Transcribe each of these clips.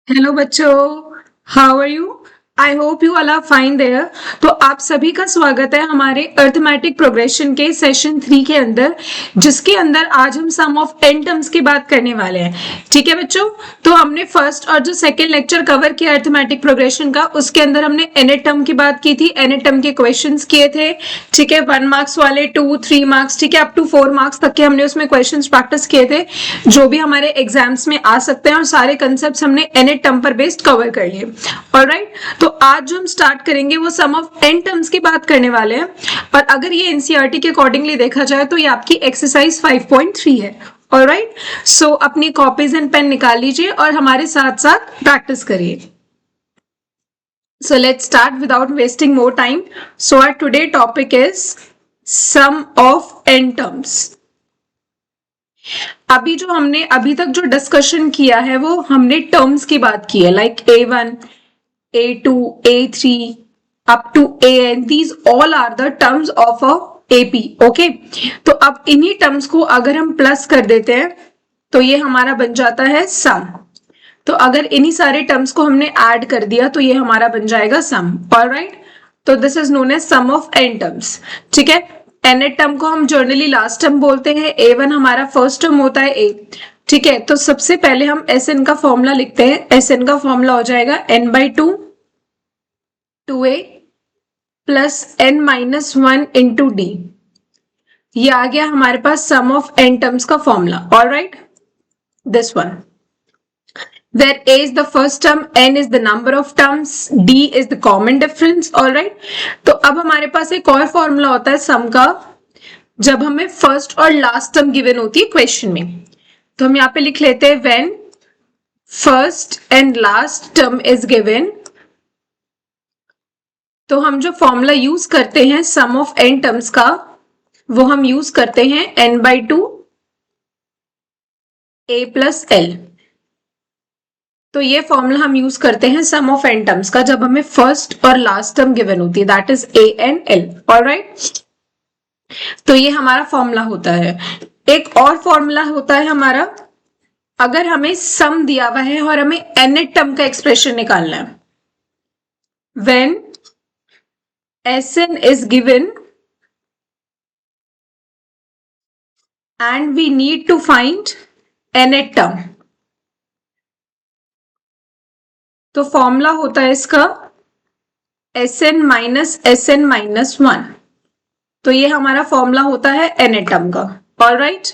Hello बच्चों, how are you? I hope you all are fine there. तो आप सभी का स्वागत है हमारे अर्थमेटिक प्रोग्रेशन के सेशन 3 के अंदर, जिसके अंदर आज हम सम ऑफ एन टर्म्स की बात करने वाले हैं। ठीक है बच्चों, तो हमने फर्स्ट और जो सेकेंड लेक्चर कवर किया अर्थमेटिक प्रोग्रेशन का, उसके अंदर हमने एन टर्म की बात की थी, एन टर्म के क्वेश्चंस किए थे। ठीक है, 1 मार्क्स वाले, 2, 3 मार्क्स, ठीक है, अप टू 4 मार्क्स तक के हमने उसमें क्वेश्चन प्रैक्टिस किए थे, जो भी हमारे एग्जाम्स में आ सकते हैं, और सारे कंसेप्ट हमने एन टर्म पर बेस्ड कवर कर लिए। ऑलराइट, तो आज जो हम स्टार्ट करेंगे वो सम ऑफ एन टर्म्स की बात करने वाले हैं। और अगर ये एनसीईआरटी के अकॉर्डिंगली देखा जाए तो ये आपकी एक्सरसाइज 5.3 है। ऑलराइट, सो अपनी कॉपीज एंड पेन निकाल लीजिए और हमारे साथ साथ प्रैक्टिस करिए। So let's start without wasting more time. So our today topic is sum of n terms. अभी जो हमने अभी तक जो डिस्कशन किया है वो हमने टर्म्स की बात की है, like A1, A2, A3 up to AN. These all are the terms of a AP. Okay, तो अब इन्हीं टर्म्स को अगर हम प्लस कर देते हैं तो ये हमारा बन जाता है सम। तो अगर इन्हीं सारे टर्म्स को हमने ऐड कर दिया तो ये हमारा बन जाएगा सम। ऑलराइट, तो this is known as sum of n terms. ठीक है, एन टर्म को हम जर्नली लास्ट टर्म बोलते हैं, A1 हमारा फर्स्ट टर्म होता है A। ठीक है, तो सबसे पहले हम Sn का फॉर्मूला लिखते हैं। Sn का फॉर्मूला हो जाएगा n/2 2a plus n-1 into d. ये आ गया हमारे पास सम ऑफ एन टर्म्स का formula. Alright, this one where a is the first term, n is the number of terms, d is the common difference. all right, तो अब हमारे पास एक और फॉर्मूला होता है सम का, जब हमें फर्स्ट और लास्ट टर्म गिवन होती है क्वेश्चन में। तो हम यहाँ पे लिख लेते हैं when first and last term is given, तो हम जो फॉर्मूला यूज करते हैं सम ऑफ एन टर्म्स का, वो हम यूज करते हैं n/2 a प्लस एल। तो ये फॉर्मूला हम यूज करते हैं सम ऑफ एन टर्म्स का जब हमें फर्स्ट और लास्ट टर्म गिवन होती है, that is A and L. Alright, तो ये हमारा फॉर्मूला होता है। एक और फॉर्मूला होता है हमारा, अगर हमें सम दिया हुआ है और हमें एन टर्म का एक्सप्रेशन निकालना है, when Sn is given and we need to find nth term, तो फॉर्मूला होता है इसका Sn माइनस Sn माइनस 1। तो ये हमारा फॉर्मूला होता है nth टर्म का। ऑलराइट,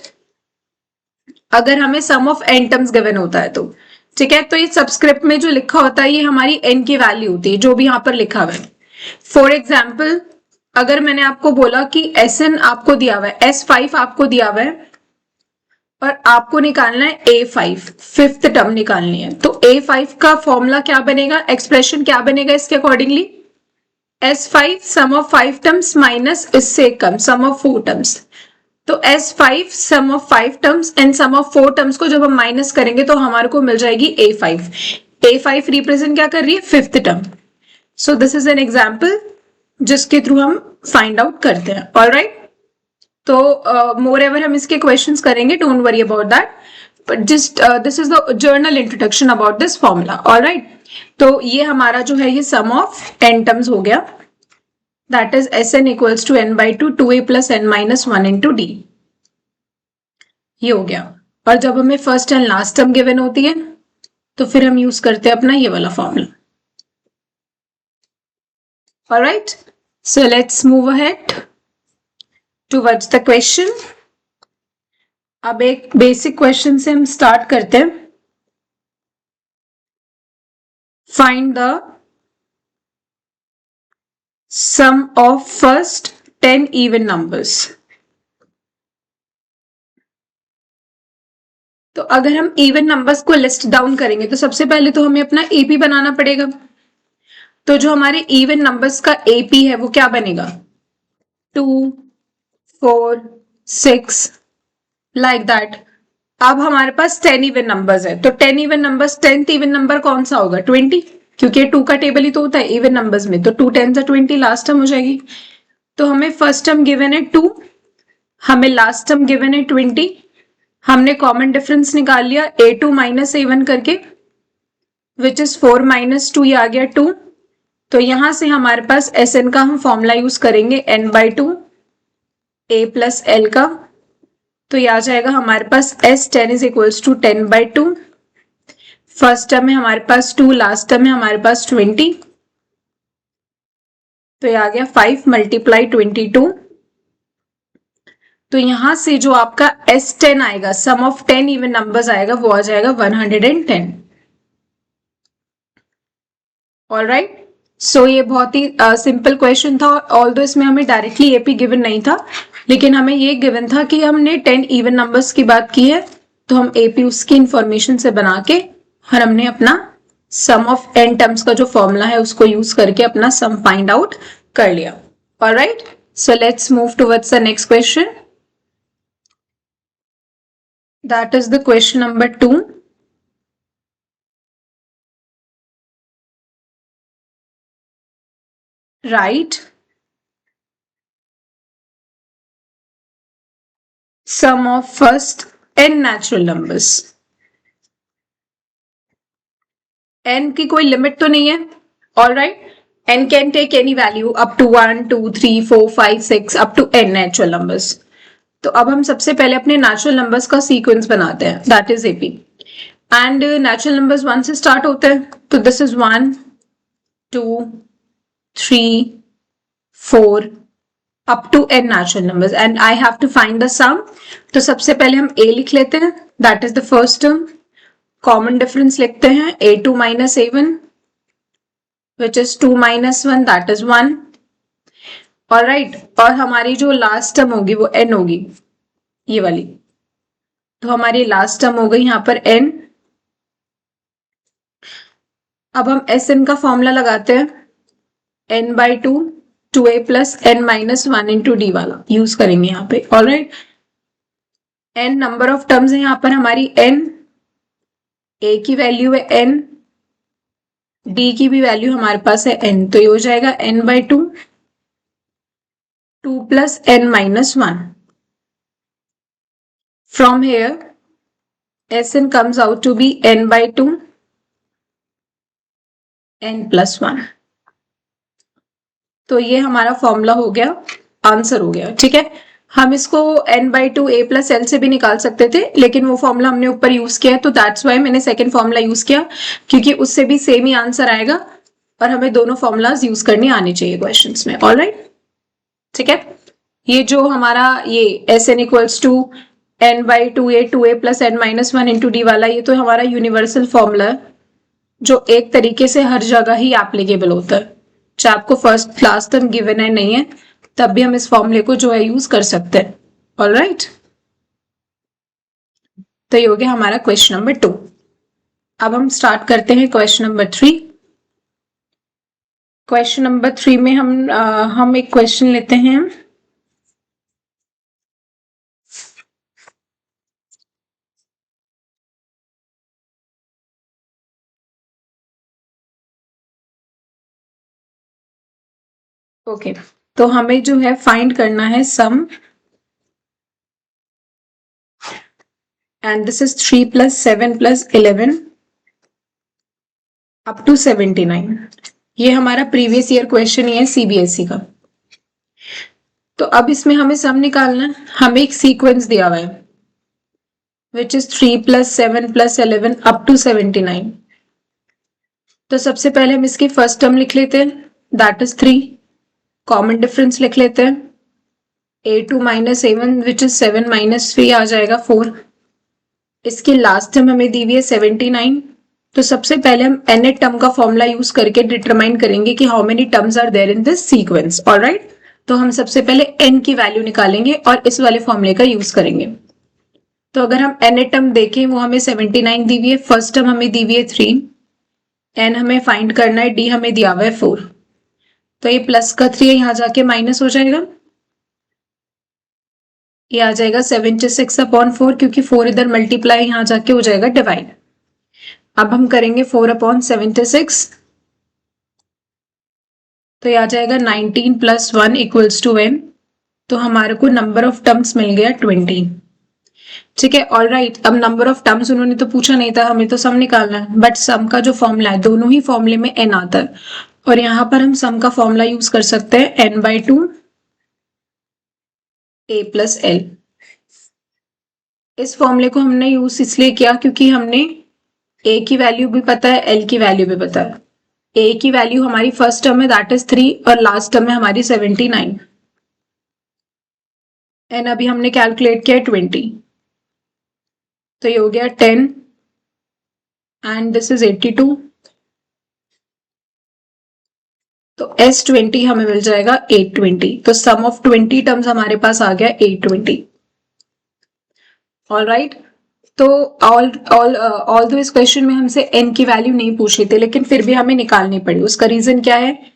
अगर हमें sum of n terms given होता है तो ठीक है, तो ये सबस्क्रिप्ट में जो लिखा होता है ये हमारी n की वैल्यू होती है, जो भी यहाँ पर लिखा हुआ है। फॉर एग्जाम्पल, अगर मैंने आपको बोला कि Sn आपको दिया हुआ है, S5 आपको दिया हुआ है और आपको निकालना है A5, फिफ्थ टर्म निकालनी है, तो A5 का फॉर्मूला क्या बनेगा, एक्सप्रेशन क्या बनेगा इसके accordingly, S5 sum of 5 terms minus इससे कम सम ऑफ 4 टर्म्स। तो S5 sum of 5 terms and sum of 4 terms को जब हम माइनस करेंगे तो हमारे को मिल जाएगी A5। A5 रिप्रेजेंट क्या कर रही है, fifth term. So this is an example जिसके थ्रू हम फाइंड आउट करते हैं। ऑलराइट, तो मोर एवर हम इसके क्वेश्चंस करेंगे, don't worry about that, but just this is the journal introduction about this formula. Alright, तो ये हमारा जो है ये सम ऑफ एन टर्म्स हो गया, that is Sn equals to n/2 2a plus n-1 into d. ये हो गया। और जब हमें first and last term given होती है तो फिर हम यूज करते हैं अपना ये वाला formula. Alright, so let's move ahead towards the question. अब एक बेसिक क्वेश्चन से हम स्टार्ट करते हैं। Find the sum of first 10 even numbers. तो अगर हम इवन नंबर्स को लिस्ट डाउन करेंगे तो सबसे पहले तो हमें अपना एपी बनाना पड़ेगा। तो जो हमारे इवन नंबर्स का एपी है वो क्या बनेगा, 2, 4, 6 लाइक दैट। अब हमारे पास 10 इवन नंबर्स है, तो 10 even numbers, 10th even number कौन सा होगा, 20, क्योंकि 2 का टेबल ही तो होता है इवन नंबर्स में, तो 2 10 20 लास्ट टर्म हो जाएगी। तो हमें फर्स्ट टर्म गिवन है 2, हमें लास्ट टर्म गिवन है 20, हमने कॉमन डिफरेंस निकाल लिया A2 माइनस A1 करके, विच इज 4 माइनस 2, ये आ गया 2। तो यहां से हमारे पास एस एन का हम फॉर्मूला यूज करेंगे n/2 a प्लस एल का। तो ये आ जाएगा हमारे पास S10 is equals to 10/2। First term में हमारे पास 2, लास्ट टर्म में हमारे पास 20। तो ये आ गया 5 मल्टीप्लाई 22। तो यहां से जो आपका S10 आएगा, सम ऑफ 10 इवन नंबर्स आएगा, वो आ जाएगा 110। ऑलराइट, सो ये बहुत ही सिंपल क्वेश्चन था। ऑल्दो इसमें हमें डायरेक्टली एपी गिवन नहीं था, लेकिन हमें ये गिवन था कि हमने 10 इवन नंबर्स की बात की है, तो हम एपी उसकी इंफॉर्मेशन से बना के और हमने अपना सम ऑफ n टर्म्स का जो फॉर्मूला है उसको यूज करके अपना सम फाइंड आउट कर लिया। Alright, so let's move towards the next question. That is the question number 2। Write sum of first n natural numbers। n की कोई लिमिट तो नहीं है। All right, n can take any value up to 1, 2, 3, 4, 5, 6 up to n natural numbers. तो अब हम सबसे पहले अपने नेचुरल नंबर्स का सीक्वेंस बनाते हैं, that is AP. And natural numbers 1 से स्टार्ट होते हैं, तो this is 1, 2, 3, 4 up to n natural numbers and I have to find the sum। तो सबसे पहले हम a लिख लेते हैं, that is the first term। Common difference लिखते हैं a2 minus a1 which is 2 minus 1, that is 1। all right, और हमारी जो लास्ट टर्म होगी वो n होगी, ये वाली। तो हमारी लास्ट टर्म हो गई यहाँ पर n। अब हम Sn का फॉर्मूला लगाते हैं, n/2 2a plus n minus 1 into d वाला यूज करेंगे यहाँ पे। Alright, n number of terms है यहाँ पर हमारी n, a की वैल्यू है n, d की भी वैल्यू हमारे पास है n, तो ये हो जाएगा n/2 2 plus n minus 1। From here Sn comes out to be n/2 n plus 1। तो ये हमारा फॉर्मूला हो गया, आंसर हो गया। ठीक है, हम इसको n/2 a प्लस एल से भी निकाल सकते थे, लेकिन वो फॉर्मूला हमने ऊपर यूज किया है, तो दैट्स वाई मैंने सेकंड फॉर्मूला यूज किया, क्योंकि उससे भी सेम ही आंसर आएगा और हमें दोनों फॉर्मूलाज यूज करने आने चाहिए क्वेश्चंस में। ऑलराइट, ठीक है, ये जो हमारा ये Sn equals to n/2a 2a plus n minus 1 into d वाला, ये तो हमारा यूनिवर्सल फॉर्मूला है जो एक तरीके से हर जगह ही एप्लीकेबल होता है, चाहे आपको फर्स्ट क्लास तक गिवन है नहीं है, तब भी हम इस फॉर्मूले को जो है यूज कर सकते हैं। ऑलराइट, तो ये हो गया हमारा क्वेश्चन नंबर 2। अब हम स्टार्ट करते हैं क्वेश्चन नंबर 3। क्वेश्चन नंबर 3 में हम एक क्वेश्चन लेते हैं। ओके, तो हमें जो है फाइंड करना है sum, and this is 3 plus 7 plus 11 up to 79। ये हमारा प्रीवियस ईयर क्वेश्चन ही है सीबीएसई का। तो अब इसमें हमें सम निकालना है, हमें एक सीक्वेंस दिया हुआ है which is 3 plus 7 plus 11 up to 79। तो सबसे पहले हम इसकी फर्स्ट टर्म लिख लेते हैं, दैट इज 3। कॉमन डिफरेंस लिख लेते हैं, a2 minus a1 which is 7 minus 3 आ जाएगा 4। इसकी लास्ट टर्म हमें दी हुई है 79। तो सबसे पहले हम nth टर्म का फॉर्मूला यूज करके डिटरमाइन करेंगे कि how many terms are there in this sequence. Alright, तो हम सबसे पहले n की वैल्यू निकालेंगे और इस वाले फॉर्मूले का यूज करेंगे। तो अगर हम nth टर्म देखें, वो हमें 79 दी हुई है, फर्स्ट टर्म हमें दी हुई है 3, n हमें फाइंड करना है, d हमें दिया हुआ है 4। तो ये प्लस का 3 यहाँ जाके माइनस हो जाएगा, ये आ जाएगा 76/4, क्योंकि 4 इधर मल्टीप्लाई यहाँ जाके हो जाएगा डिवाइड। अब हम करेंगे 4/76, तो ये आ जाएगा 19 प्लस 1 इक्वल्स टू n। तो हमारे को नंबर ऑफ टर्म्स मिल गया 20। ठीक है, ऑल राइट। अब नंबर ऑफ टर्म्स उन्होंने तो पूछा नहीं था, हमें तो सम निकालना है, बट सम का जो फॉर्मूला है, दोनों ही फॉर्मूले में n आता है, और यहाँ पर हम सम का फॉर्मूला यूज कर सकते हैं n/2 a प्लस l। इस फॉर्मूले को हमने यूज इसलिए किया क्योंकि हमने a की वैल्यू भी पता है, l की वैल्यू भी पता है। a की वैल्यू हमारी फर्स्ट टर्म है दैट इज 3 और लास्ट टर्म है हमारी 79, एंड अभी हमने कैलकुलेट किया 20, तो ये हो गया 10 एंड दिस इज 82, तो S20 हमें मिल जाएगा 820, तो सम ऑफ 20 टर्म्स हमारे पास आ गया 820। ऑल राइट, तो ऑल दो इस क्वेश्चन में हमसे n की वैल्यू नहीं पूछी थी, लेकिन फिर भी हमें निकालनी पड़ी। उसका रीजन क्या है?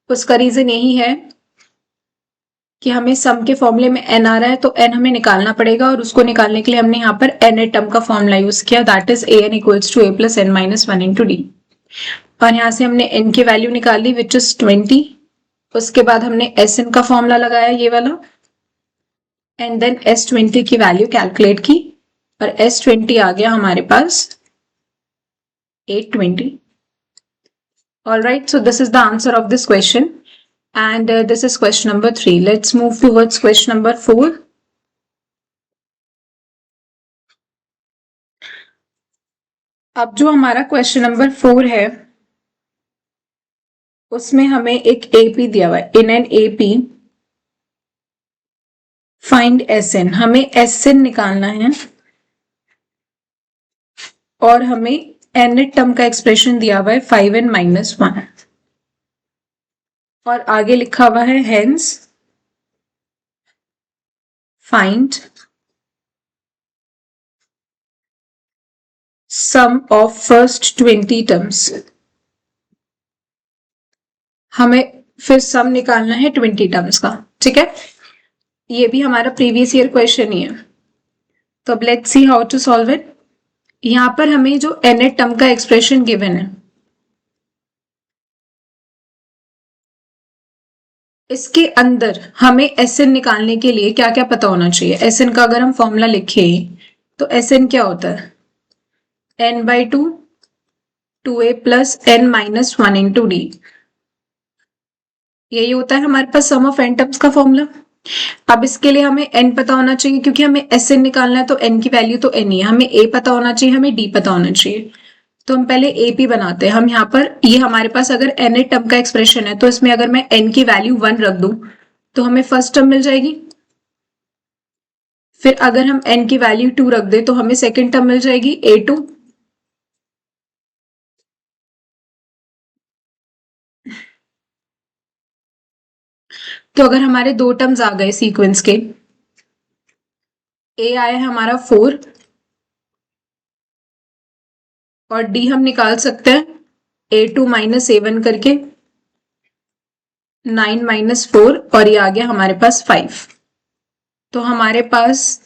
उसका रीजन यही है कि हमें सम के फॉर्मूले में n आ रहा है, तो n हमें निकालना पड़ेगा, और उसको निकालने के लिए हमने यहाँ पर n टर्म का फॉर्मूला यूज किया, that is an equals to a plus n minus 1 into d. और यहाँ से हमने n की वैल्यू निकाली विच इज 20। उसके बाद हमने Sn का फॉर्मूला लगाया ये वाला, एंड देन S20 की वैल्यू कैलकुलेट की, और S20 आ गया हमारे पास 820। All right, so this is the answer of this question, and this is question number 3. Let's move towards question number 4. अब जो हमारा क्वेश्चन नंबर 4 है उसमें हमें एक AP दिया हुआ है। In an AP find SN, हमें SN निकालना है, और हमें n टर्म का एक्सप्रेशन दिया हुआ है 5n माइनस 1, और आगे लिखा हुआ है hence find sum of first 20 terms. हमें फिर सम निकालना है 20 टर्म्स का, ठीक है। ये भी हमारा प्रीवियस ईयर क्वेश्चन ही है, तो अब let's see how to solve it. यहां पर हमें जो n टर्म का एक्सप्रेशन गिवन है, इसके अंदर हमें Sn निकालने के लिए क्या क्या पता होना चाहिए। Sn का अगर हम फॉर्मूला लिखे तो Sn क्या होता है? n/2 2a plus n minus 1 into d. यही होता है हमारे पास सम ऑफ n टर्म्स का फॉर्मूला। अब इसके लिए हमें n पता होना चाहिए, क्योंकि हमें Sn निकालना है, तो n की वैल्यू तो n ही है। हमें a पता होना चाहिए, हमें d पता होना चाहिए। तो हम पहले AP बनाते हैं। हम यहाँ पर ये हमारे पास अगर n टर्म का एक्सप्रेशन है, तो इसमें अगर मैं n की वैल्यू 1 रख दूं तो हमें फर्स्ट टर्म मिल जाएगी। फिर अगर हम n की वैल्यू 2 रख दे तो हमें सेकेंड टर्म मिल जाएगी A2। तो अगर हमारे दो टर्म्स आ गए सीक्वेंस के, A आया है हमारा 4 और D हम निकाल सकते हैं A2 माइनस A1 करके, 9 माइनस 4, और ये आ गया हमारे पास 5। तो हमारे पास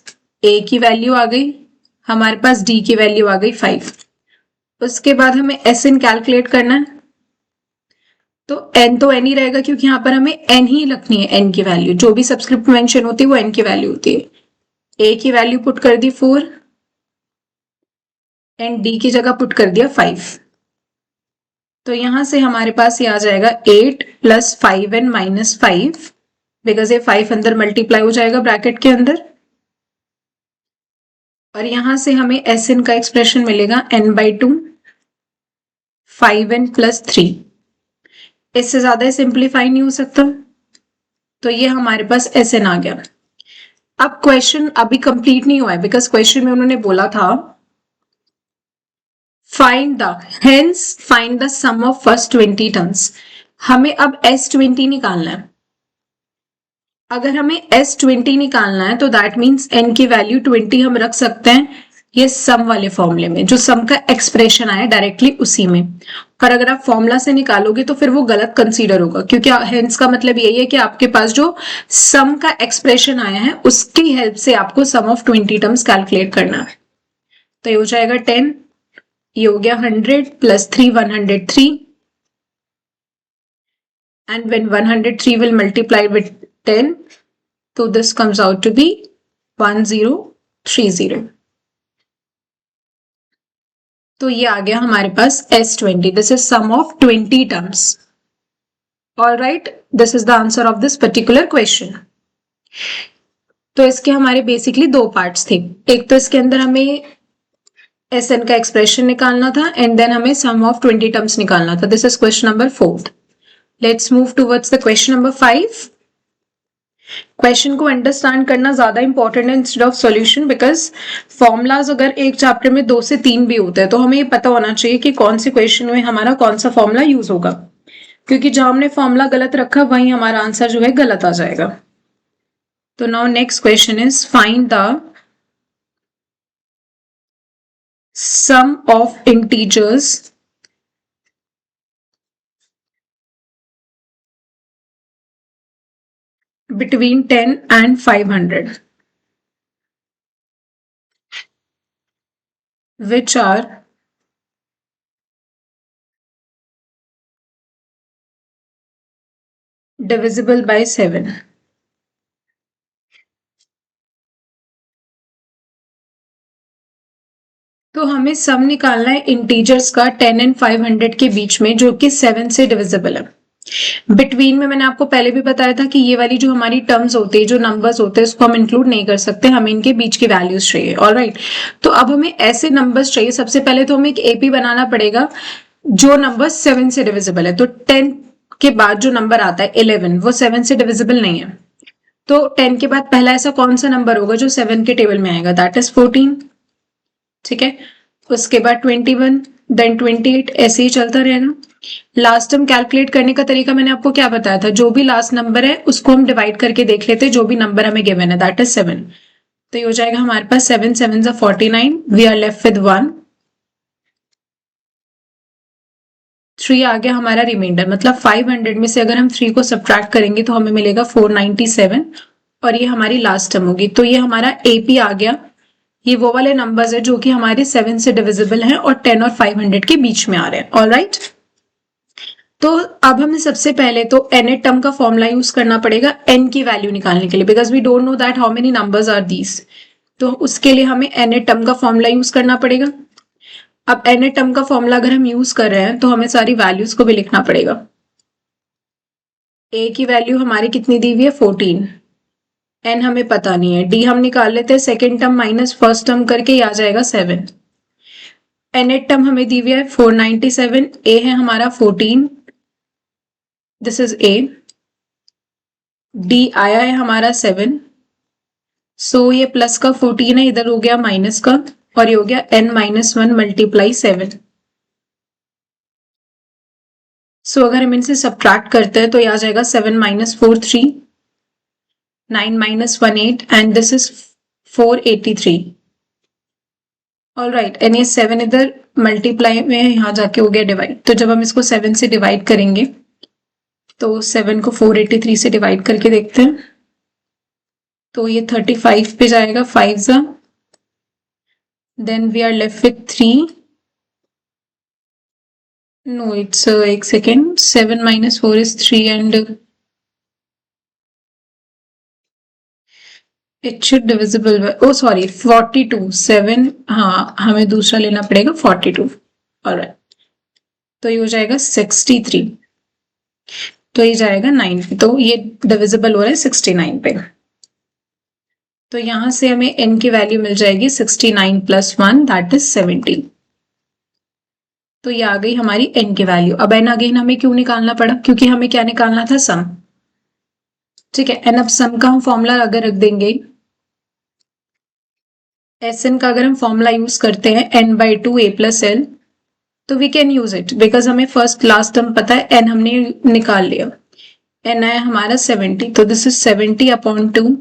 A की वैल्यू आ गई, हमारे पास D की वैल्यू आ गई 5। उसके बाद हमें Sn कैलकुलेट करना है, तो n तो n ही रहेगा, क्योंकि यहाँ पर हमें n ही रखनी है। n की वैल्यू जो भी सब्सक्रिप्ट मेंशन होती है वो n की वैल्यू होती है। A की वैल्यू पुट कर दी 4 एंड D की जगह पुट कर दिया 5। तो यहां से हमारे पास ये आ जाएगा 8 प्लस 5n माइनस 5, बिकॉज ये 5 अंदर मल्टीप्लाई हो जाएगा ब्रैकेट के अंदर, और यहां से हमें Sn का एक्सप्रेशन मिलेगा n/2 5n प्लस 3। इससे ज्यादा सिंप्लीफाई नहीं हो सकता, तो ये हमारे पास Sn आ गया। अब क्वेश्चन अभी कंप्लीट नहीं हुआ है, बिकॉज क्वेश्चन में उन्होंने बोला था find the sum of first 20 terms. हमें अब S20 निकालना है। अगर हमें S20 निकालना है तो दैट मीन्स n की वैल्यू 20 हम रख सकते हैं ये सम वाले फॉर्मूले में, जो सम का एक्सप्रेशन आया डायरेक्टली उसी में। और अगर आप फॉर्मूला से निकालोगे तो फिर वो गलत कंसीडर होगा, क्योंकि हेंस का मतलब यही है कि आपके पास जो सम का एक्सप्रेशन आया है उसकी हेल्प से आपको सम ऑफ 20 टर्म्स कैलकुलेट करना है। तो ये हो जाएगा 10, ये हो गया 100 plus 3 103, and when 103 will multiply with 10, so this comes out to be 10 30। तो ये आ गया हमारे पास S20। This is sum of 20 terms. All right, this is the answer of this particular question. तो इसके हमारे बेसिकली दो पार्ट्स थे। एक तो इसके अंदर हमें SN का एक्सप्रेशन निकालना था एंड देन हमें सम ऑफ 20 टर्म्स निकालना था। This is question number 4। Let's move towards the question number 5। Question को अंडरस्टैंड करना ज्यादा इंपॉर्टेंट है instead of solution, because formulas अगर एक चैप्टर में 2 से 3 भी होते हैं तो हमें ये पता होना चाहिए कि कौन से क्वेश्चन में हमारा कौन सा फॉर्मूला यूज होगा, क्योंकि जहां हमने फॉर्मूला गलत रखा वहीं हमारा आंसर जो है गलत आ जाएगा। तो now next question is find the sum of integers between 10 and 500 which are divisible by 7। तो हमें सम निकालना है इंटीजर्स का 10 एंड 500 के बीच में, जो कि 7 से डिविजिबल है। बिटवीन में मैंने आपको पहले भी बताया था कि ये वाली जो हमारी टर्म्स होती है, जो नंबर्स होते हैं, उसको हम इंक्लूड नहीं कर सकते, हमें इनके बीच की वैल्यूज चाहिए। ऑलराइट, तो अब हमें ऐसे नंबर्स चाहिए। सबसे पहले तो हमें एक एपी बनाना पड़ेगा जो नंबर 7 से डिविजिबल है। तो 10 के बाद जो नंबर आता है 11, वो 7 से डिविजिबल नहीं है। तो 10 के बाद पहला ऐसा कौन सा नंबर होगा जो 7 के टेबल में आएगा? That is 14। ठीक है, उसके बाद 21, देन 28, ऐसे ही चलता रहेगा। लास्ट टर्म कैलकुलेट करने का तरीका मैंने आपको क्या बताया था? जो भी लास्ट नंबर है उसको हम डिवाइड करके देख लेते हैं जो भी नंबर हमें गिवन है, दैट इज 7। तो ये हो जाएगा हमारे पास 7 7 49, वी आर लेफ्ट विद 1। 3 आ गया हमारा रिमाइंडर, मतलब 500 में से अगर हम 3 को सब्ट्रैक्ट करेंगे तो हमें मिलेगा 497 और ये हमारी लास्ट टर्म होगी। तो ये हमारा एपी आ गया। ये वो वाले नंबर्स है जो कि हमारे 7 से डिविजिबल हैं और 10 और 500 के बीच में आ रहे हैं। ऑलराइट, तो अब हमें सबसे पहले तो nth टर्म का फॉर्मूला यूज करना पड़ेगा n की वैल्यू निकालने के लिए, because we don't know that how many numbers are these. तो उसके लिए हमें nth टर्म का फॉर्मूला यूज करना पड़ेगा। अब nth टर्म का फॉर्मूला अगर हम यूज कर रहे हैं तो हमें सारी वैल्यूज को भी लिखना पड़ेगा। a की वैल्यू हमारी कितनी दी हुई है? 14। n हमें पता नहीं है, d हम निकाल लेते हैं, second term minus first term करके आ जाएगा 7। nth टर्म हमें दी हुई है 497, a है हमारा 14, दिस इज a, d आया है हमारा 7। सो ये प्लस का 14 है, इधर हो गया माइनस का, और ये हो गया n माइनस 1 मल्टीप्लाई 7। सो अगर हम इनसे सब्ट्रैक्ट करते हैं तो ये आ जाएगा 7 minus 4 3, 9 minus 1 8 and this is 483। Alright, and ये 7 इधर मल्टीप्लाई में यहाँ जाके हो गया डिवाइड। तो जब हम इसको 7 से डिवाइड करेंगे तो 7 को 483 से डिवाइड करके देखते हैं, तो ये 35 पे जाएगा, 5 जा, then we are left with 3। No, it's एक second. 7 minus 4 is 3 and it should divisible by, oh sorry, 42. 7, हाँ हमें दूसरा लेना पड़ेगा 42। Alright, तो ये हो जाएगा 63, तो ये जाएगा 9 पे, तो ये डिविजिबल हो रहा है 69 पे। तो यहां से हमें n की वैल्यू मिल जाएगी 69 प्लस 1, दैट इज 70। तो ये आ गई हमारी n की वैल्यू। अब n अगेन हमें क्यों निकालना पड़ा? क्योंकि हमें क्या निकालना था? सम। ठीक है, एन अब सम का हम फॉर्मूला अगर रख देंगे, Sn का अगर हम फॉर्मूला यूज करते हैं n/2 a प्लस एल, तो we can use it, because हमें फर्स्ट लास्ट टर्म पता है, n हमने निकाल लिया। n आया हमारा 70, तो दिस इज 70 upon 2,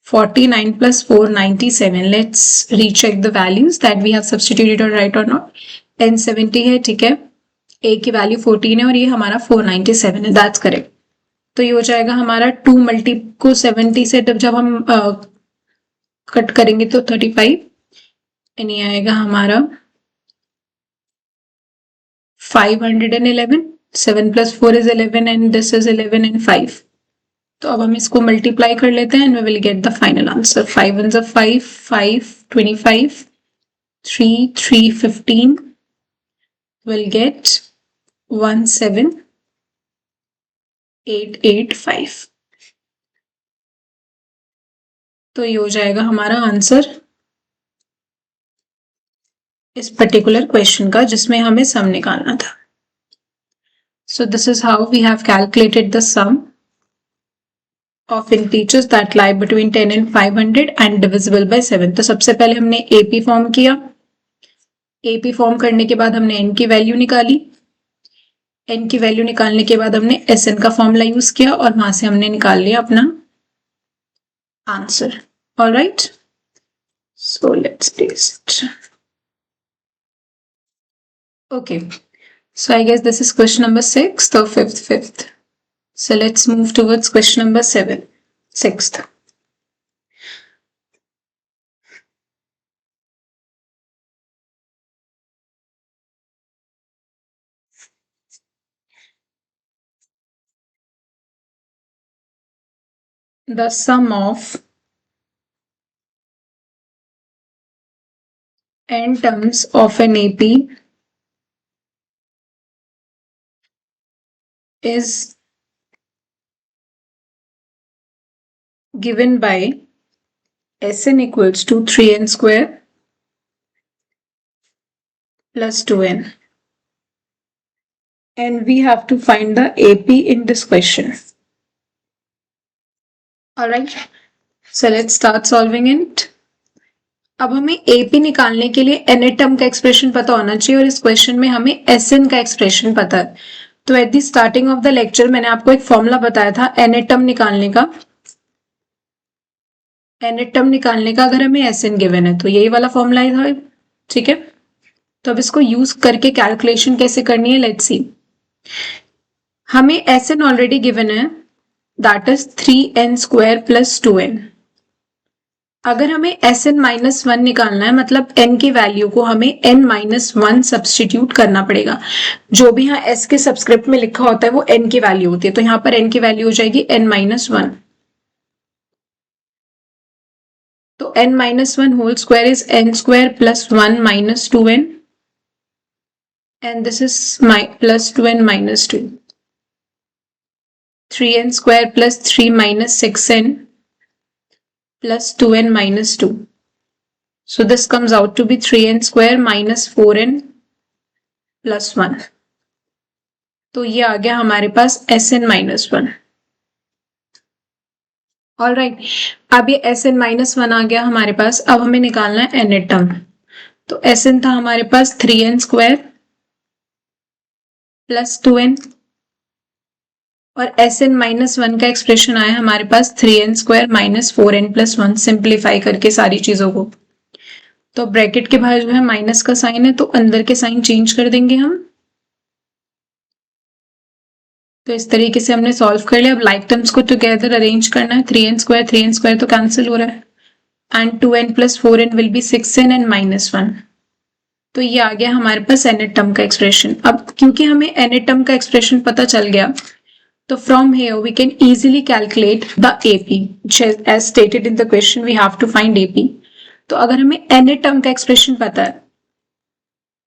49 plus 4 97। Let's recheck the values that we have substituted और राइट और नॉट। n 70 है, ठीक है, a की वैल्यू 14 है और ये हमारा 497 है, दैट्स करेक्ट। तो ये हो जाएगा हमारा 2 मल्टी को 70 से जब हम कट करेंगे तो 35, एंड ये आएगा हमारा 511। 7 plus 4 is 11 and this is 11 and 5, तो अब हम इसको मल्टीप्लाई कर लेते हैं and we will get the final answer. 5 1 5, 5 25, 3 3 15 will get 17885. तो ये हो जाएगा हमारा आंसर इस पर्टिकुलर क्वेश्चन का जिसमें हमें सम निकालना था. So this is how we have calculated the sum of integers that lie between 10 and 500 and divisible by 7. तो सबसे पहले हमने AP फॉर्म किया. AP फॉर्म करने के बाद हमने n की वैल्यू निकाली. n की वैल्यू निकालने के बाद हमने Sn का फॉर्मूला यूज किया और वहां से हमने निकाल लिया अपना answer. Alright, so let's test. Okay, so I guess this is question number 6 or fifth. So let's move towards question number 7, 6th. The sum of n terms of an AP is given by Sn equals to 3n square plus 2n, and we have to find the AP in this question. Alright, so let's start solving it. अब हमें AP निकालने के लिए nth term का expression पता होना चाहिए और इस क्वेश्चन में हमें Sn का एक्सप्रेशन पता है. तो at the starting of the lecture मैंने आपको एक फॉर्मूला बताया था nth टर्म निकालने का. nth टर्म निकालने का अगर हमें Sn गिवन है तो यही वाला फॉर्मूला था. ठीक है, तो अब इसको यूज करके कैलकुलेशन कैसे करनी है, लेट्स सी. हमें Sn ऑलरेडी गिवन है, that is 3n square plus 2n. अगर हमें Sn माइनस 1 निकालना है मतलब n की वैल्यू को हमें n माइनस 1 सब्सटीट्यूट करना पड़ेगा. जो भी यहाँ s के सबस्क्रिप्ट में लिखा होता है वो n की वैल्यू होती है, तो यहाँ पर n की वैल्यू हो जाएगी n माइनस 1. तो n minus 1 whole square is n square plus 1 minus 2n and this is plus 2n minus 2. 3n square plus 3 minus 6n plus 2n minus 2. So this comes out to be 3n square minus 4n plus 1. तो ये आ गया हमारे पास Sn minus 1. Alright, अब ये Sn minus 1 आ गया हमारे पास. अब हमें निकालना है nth टर्म. तो Sn था हमारे पास 3n स्क्वायर प्लस 2n और Sn माइनस 1 का एक्सप्रेशन आया हमारे पास 3n square minus 4n plus 1. Simplify करके सारी चीजों को, तो ब्रैकेट के बाहर जो है माइनस का साइन है तो अंदर के साइन चेंज कर देंगे हम. तो इस तरीके से हमने सॉल्व कर लिया. अब लाइक टर्म्स को टुगेदर अरेंज करना है. 3n स्क्वायर तो कैंसिल हो रहा है and 2n plus 4n will be 6n and minus 1. तो ये आ गया हमारे पास nth टर्म का एक्सप्रेशन. अब क्योंकि हमें nth टर्म का एक्सप्रेशन पता चल गया तो from here we can easily calculate the AP. As stated in the question we have to find AP. तो अगर हमें nth टर्म का एक्सप्रेशन पता है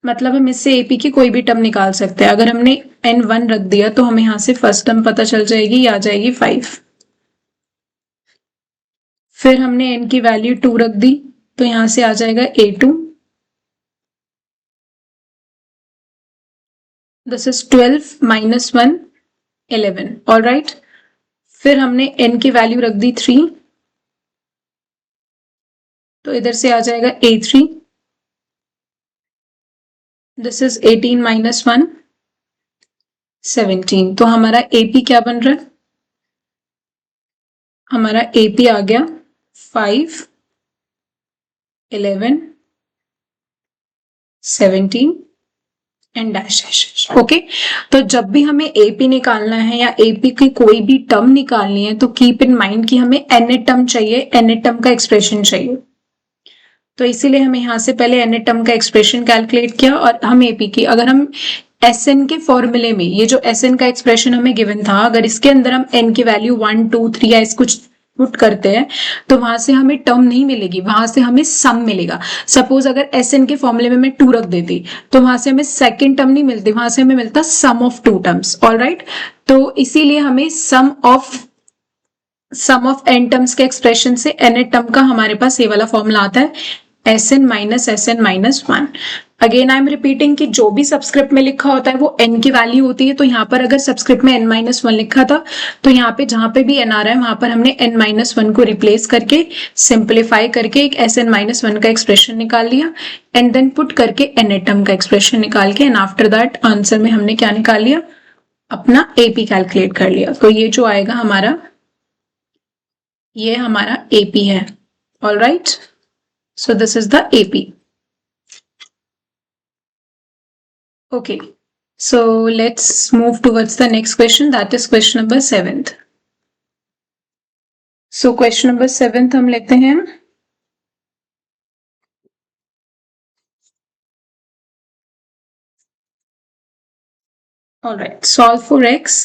मतलब हम इससे AP की कोई भी टर्म निकाल सकते हैं. अगर हमने n1 रख दिया तो हमें यहाँ से फर्स्ट टर्म पता चल जाएगी, ये आ जाएगी 5. फिर हमने n की वैल्यू 2 रख दी तो यहाँ से आ जाएगा A2. This is 12 minus 1 11. Alright, फिर हमने n की वैल्यू रख दी 3 तो इधर से आ जाएगा A3. This is 18 minus 1 17. तो हमारा AP क्या बन रहा है, हमारा AP आ गया 5 11 17 एंड डैश डैश. ओके, तो जब भी हमें AP निकालना है या AP की कोई भी टर्म निकालनी है तो कीप इन माइंड कि हमें nth टर्म चाहिए, nth टर्म का एक्सप्रेशन चाहिए. तो इसीलिए हमें यहाँ से पहले nth टर्म का एक्सप्रेशन कैलकुलेट किया और हम AP की, अगर हम एस एन के फॉर्मूले में ये जो एस एन का एक्सप्रेशन हमें गिवन था, अगर इसके अंदर हम एन की वैल्यू 1 2 3 या कुछ पुट करते हैं तो वहां से हमें टर्म नहीं मिलेगी, वहां से हमें सम मिलेगा। सपोज अगर एस एन के फॉर्मूले में मैं 2 रख देती तो वहां से हमें सेकेंड टर्म नहीं मिलती, वहां से हमें मिलता sum of 2 terms. All right, तो इसीलिए हमें सम ऑफ एन टर्म्स के एक्सप्रेशन से एन टर्म का हमारे पास ये वाला फॉर्मूला आता है s n minus 1। Again I am repeating कि जो भी सबस्क्रिप्ट में लिखा होता है वो n की वैल्यू होती है, तो यहाँ पर अगर सबस्क्रिप्ट में n माइनस 1 लिखा था तो यहाँ पे जहां पे भी n आ रहा है वहां पर हमने n माइनस 1 को रिप्लेस करके सिंप्लीफाई करके एक एस एन माइनस 1 का एक्सप्रेशन निकाल लिया एंड देन पुट करके n एटम का एक्सप्रेशन निकाल के एंड आफ्टर दैट आंसर में हमने क्या निकाल लिया, अपना एपी कैलकुलेट कर लिया। तो ये जो आएगा हमारा, ये हमारा AP है। All right, so this is the AP। Okay, so let's move towards the next question, that is question number 7th. So question number 7th हम लेते हैं, all right, solve for x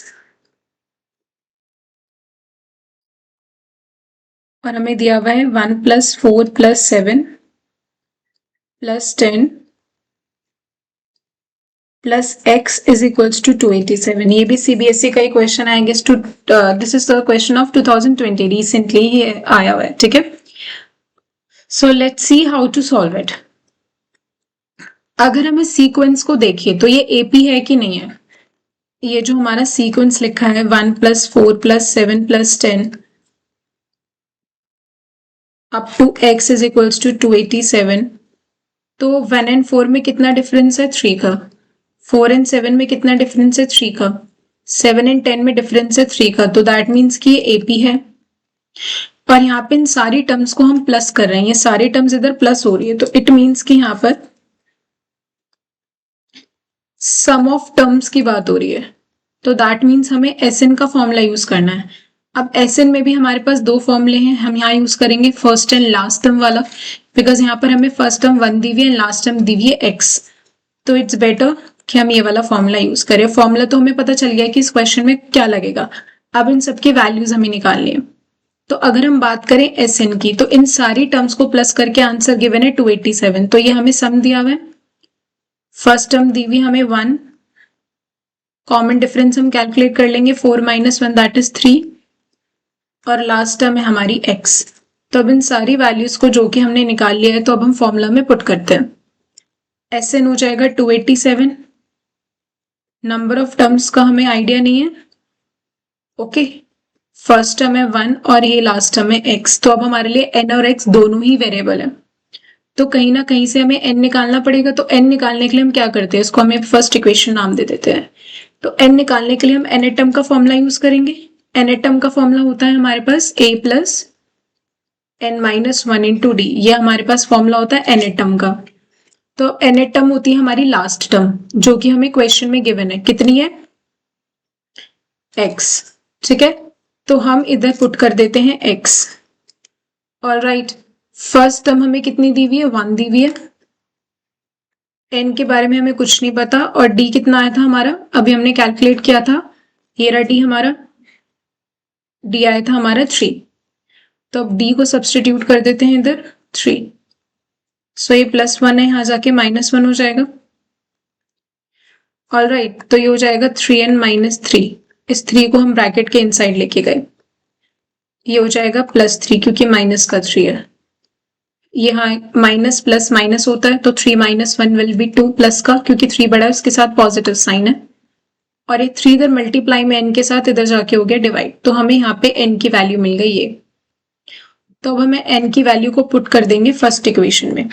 और हमें दिया हुआ है 1 + 4 + 7 + 10 plus x is equals to 287। ये भी CBSE का ही क्वेश्चन है, I guess to this is the question of 2020, recently ही आया हुआ है। ठीक है, so let's see how to solve it. अगर हमें सीक्वेंस को देखिए तो ये AP है कि नहीं है, ये जो हमारा सीक्वेंस लिखा है 1 + 4 + 7 + 10 up to x is equals to 287, तो 1 एंड 4 में कितना डिफरेंस है, 3 का। 4 एंड 7 में कितना डिफरेंस है, 3 का। 7 एंड 10 में डिफरेंस है 3 का, तो दैट मीन्स कि ये AP है। और यहाँ पे इन सारी टर्म्स को हम प्लस कर रहे हैं, ये सारी टर्म्स इधर प्लस हो रही है, तो इट मीन्स कि यहाँ पर सम ऑफ टर्म्स की बात हो रही है, तो दैट मीन्स हमें SN का फॉर्मूला यूज करना है। अब SN में भी हमारे पास दो फॉर्मूले हैं, हम यहाँ यूज करेंगे फर्स्ट एंड लास्ट टर्म वाला, बिकॉज यहाँ पर हमें फर्स्ट टर्म 1 दी हुई है, लास्ट टर्म दी हुई है x, तो इट्स बेटर कि हम ये वाला फॉर्मूला यूज करें। फॉर्मूला तो हमें पता चल गया कि इस क्वेश्चन में क्या लगेगा, अब इन सबकी वैल्यूज हमें निकालनी है। तो अगर हम बात करें SN की, तो इन सारी टर्म्स को प्लस करके आंसर गिवन है 287, तो ये हमें सम दिया हुआ है। फर्स्ट टर्म दी हुई हमें 1, कॉमन डिफरेंस हम कैलकुलेट कर लेंगे 4 - 1 दैट इज 3, और लास्ट टर्म है हमारी x। तो अब इन सारी वैल्यूज को जो कि हमने निकाल लिया है, तो अब हम फॉर्मूला में पुट करते हैं। SN हो जाएगा 287, नंबर ऑफ टर्म्स का हमें आइडिया नहीं है। ओके, फर्स्ट टर्म है 1 और ये लास्ट टर्म है x, तो अब हमारे लिए n और x दोनों ही वेरिएबल है, तो कहीं ना कहीं से हमें n निकालना पड़ेगा। तो n निकालने के लिए हम क्या करते हैं, इसको हमें फर्स्ट इक्वेशन नाम दे देते हैं। तो n निकालने के लिए हम n एटम का फॉर्मूला यूज करेंगे। n एटम का फॉर्मूला होता है हमारे पास a + n - 1 × d, ये हमारे पास फॉर्मूला होता है n एटम का। तो n एटम होती है हमारी लास्ट टर्म, जो कि हमें क्वेश्चन में गिवन है, कितनी है, x। ठीक है, तो हम इधर पुट कर देते हैं x। All right, first term हमें कितनी दी हुई है, 1 दी हुई है, n के बारे में हमें कुछ नहीं पता, और d कितना आया था हमारा, अभी हमने कैलकुलेट किया था, ये रहा d हमारा, d आया था हमारा 3, तो अब d को सब्सटीट्यूट कर देते हैं इधर 3, सो ये +1 है, यहाँ जाके -1 हो जाएगा। ऑल राइट, तो ये हो जाएगा 3n - 3, इस 3 को हम ब्रैकेट के इनसाइड लेके गए, ये हो जाएगा +3 क्योंकि माइनस का 3 है, यहाँ माइनस प्लस माइनस होता है, तो 3 - 1 विल बी 2 प्लस का, क्योंकि 3 बड़ा है उसके साथ पॉजिटिव साइन है, और ये 3 इधर मल्टीप्लाई में n के साथ इधर जाके हो गया डिवाइड, तो हमें यहाँ पे n की वैल्यू मिल गई ये। तो अब हमें n की वैल्यू को पुट कर देंगे फर्स्ट इक्वेशन में,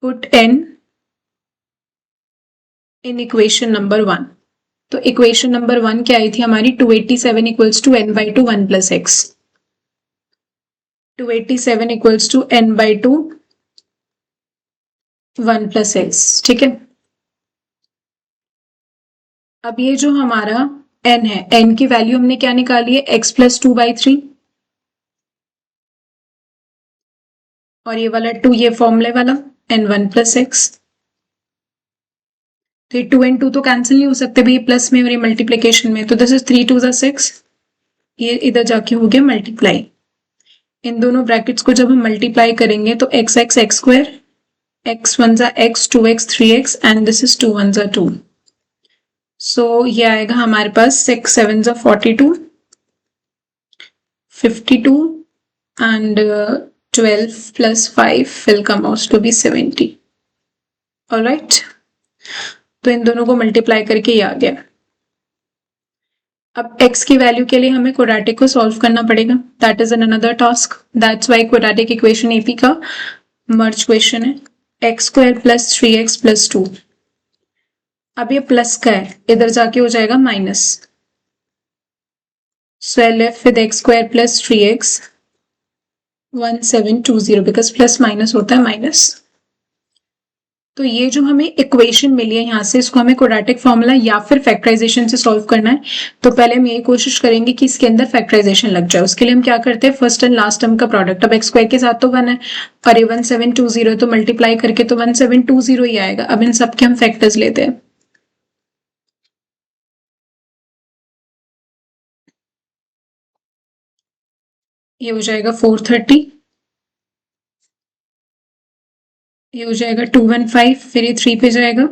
put n in equation number 1। तो इक्वेशन नंबर 1 क्या आई थी हमारी, 287 = n/2 1 + x, 287 = n/2 1 + x। ठीक है, अब ये जो हमारा n है, n की वैल्यू हमने क्या निकाली है, x + 2/3, और ये वाला 2 ये फॉर्मूले वाला n1 + x, तो ये 2 and 2 तो कैंसिल नहीं हो सकते भाई प्लस में और ये मल्टीप्लीकेशन में, तो दिस इज 3 2 6, ये इधर जाके हो गया मल्टीप्लाई। इन दोनों ब्रैकेट्स को जब हम मल्टीप्लाई करेंगे तो x x x square, x 1 जा x, 2x 3x and this is 2 1 जा 2। सो ये आएगा हमारे पास 6 7 जा 42, 52 and 12 plus 5 will come out to be 70. Alright, तो इन दोनों को मल्टीप्लाई करके ये आ गया। अब x की वैल्यू के लिए हमें क्वाड्रेटिक को सॉल्व करना पड़ेगा, that is another task, that's why quadratic equation AP का मर्ज क्वेश्चन है। x square plus 3x plus 2, अब ये प्लस का है, इधर जाके हो जाएगा minus, so I left with x square plus 3x 1720 because plus minus होता है माइनस। तो ये जो हमें इक्वेशन मिली है यहाँ से, इसको हमें क्वाड्रेटिक फॉर्मूला या फिर फैक्टराइजेशन से सॉल्व करना है। तो पहले हम यही कोशिश करेंगे कि इसके अंदर फैक्टराइजेशन लग जाए। उसके लिए हम क्या करते हैं, फर्स्ट एंड लास्ट टर्म का प्रोडक्ट, अब एक्स स्क्वायर के साथ तो 1 है और ये 1720 तो मल्टीप्लाई करके तो 1720 ही आएगा। अब इन सबके हम फैक्टर्स लेते हैं। ये हो जाएगा 430, ये हो जाएगा 215, फिर ये 3 पे जाएगा,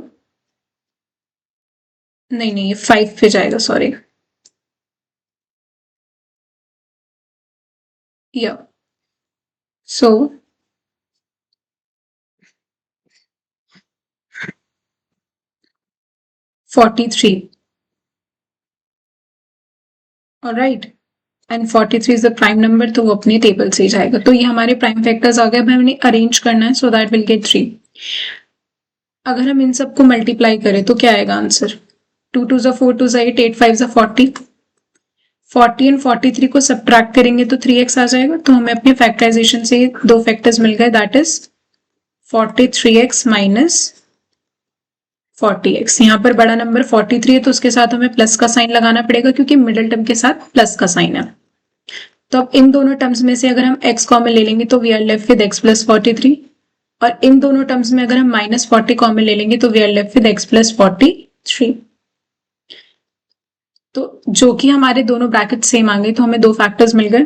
नहीं ये 5 पे जाएगा, सॉरी, या सो 43, alright, and 43 is the prime number, तो वो अपने टेबल से ही जाएगा। तो ये हमारे प्राइम फैक्टर्स आ गए। अब हमें अरेंज करना है, सो दैट विल गेट 3। अगर हम इन सबको मल्टीप्लाई करें तो क्या आएगा आंसर, 2 2 जा 4 2 जा 8 8 5 जा 40, 40 एंड 43 को सब्ट्रैक्ट करेंगे तो 3x आ जाएगा। तो हमें अपने फैक्टराइजेशन से दो फैक्टर्स मिल गए, that is 43x minus 40x। यहाँ पर बड़ा नंबर 43 है तो उसके साथ हमें प्लस का साइन लगाना पड़ेगा क्योंकि मिडिल टर्म के साथ प्लस का साइन है। तो अब इन दोनों टर्म्स में से अगर हम x कॉमन ले लेंगे तो we are left with x plus 43, और इन दोनों टर्म्स में अगर हम माइनस 40 कॉमन ले लेंगे तो we are left with x plus 43। तो जो कि हमारे दोनों ब्रैकेट सेम आ गए, तो हमें दो फैक्टर्स मिल गए,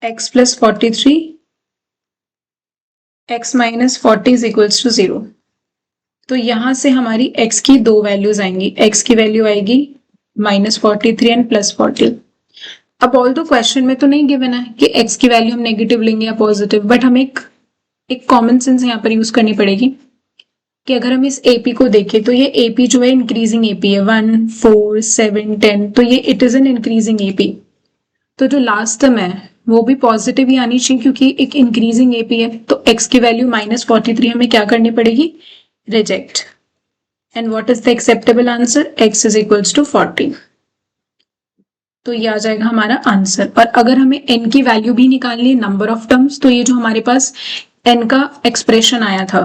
x plus 43, x minus 40 is equals to 0। तो यहां से हमारी x की दो वैल्यूज आएंगी, x की वैल्यू आएगी माइनस 43 एंड प्लस 40। अब ऑल दो क्वेश्चन में तो नहीं गिवन है कि x की वैल्यू हम नेगेटिव लेंगे या पॉजिटिव, बट हमें एक कॉमन सेंस यहाँ पर यूज करनी पड़ेगी कि अगर हम इस AP को देखें तो ये AP जो है इंक्रीजिंग AP है, 1 4 7 10, तो ये it is an increasing AP। तो जो लास्ट टर्म है वो भी पॉजिटिव ही आनी चाहिए क्योंकि एक इंक्रीजिंग AP है। तो x की वैल्यू माइनस 43 हमें क्या करनी पड़ेगी, reject. And what is the acceptable answer, x is equals to 40। तो ये आ जाएगा हमारा आंसर। और अगर हमें n की वैल्यू भी निकालनी है, नंबर ऑफ टर्म्स, तो ये जो हमारे पास n का एक्सप्रेशन आया था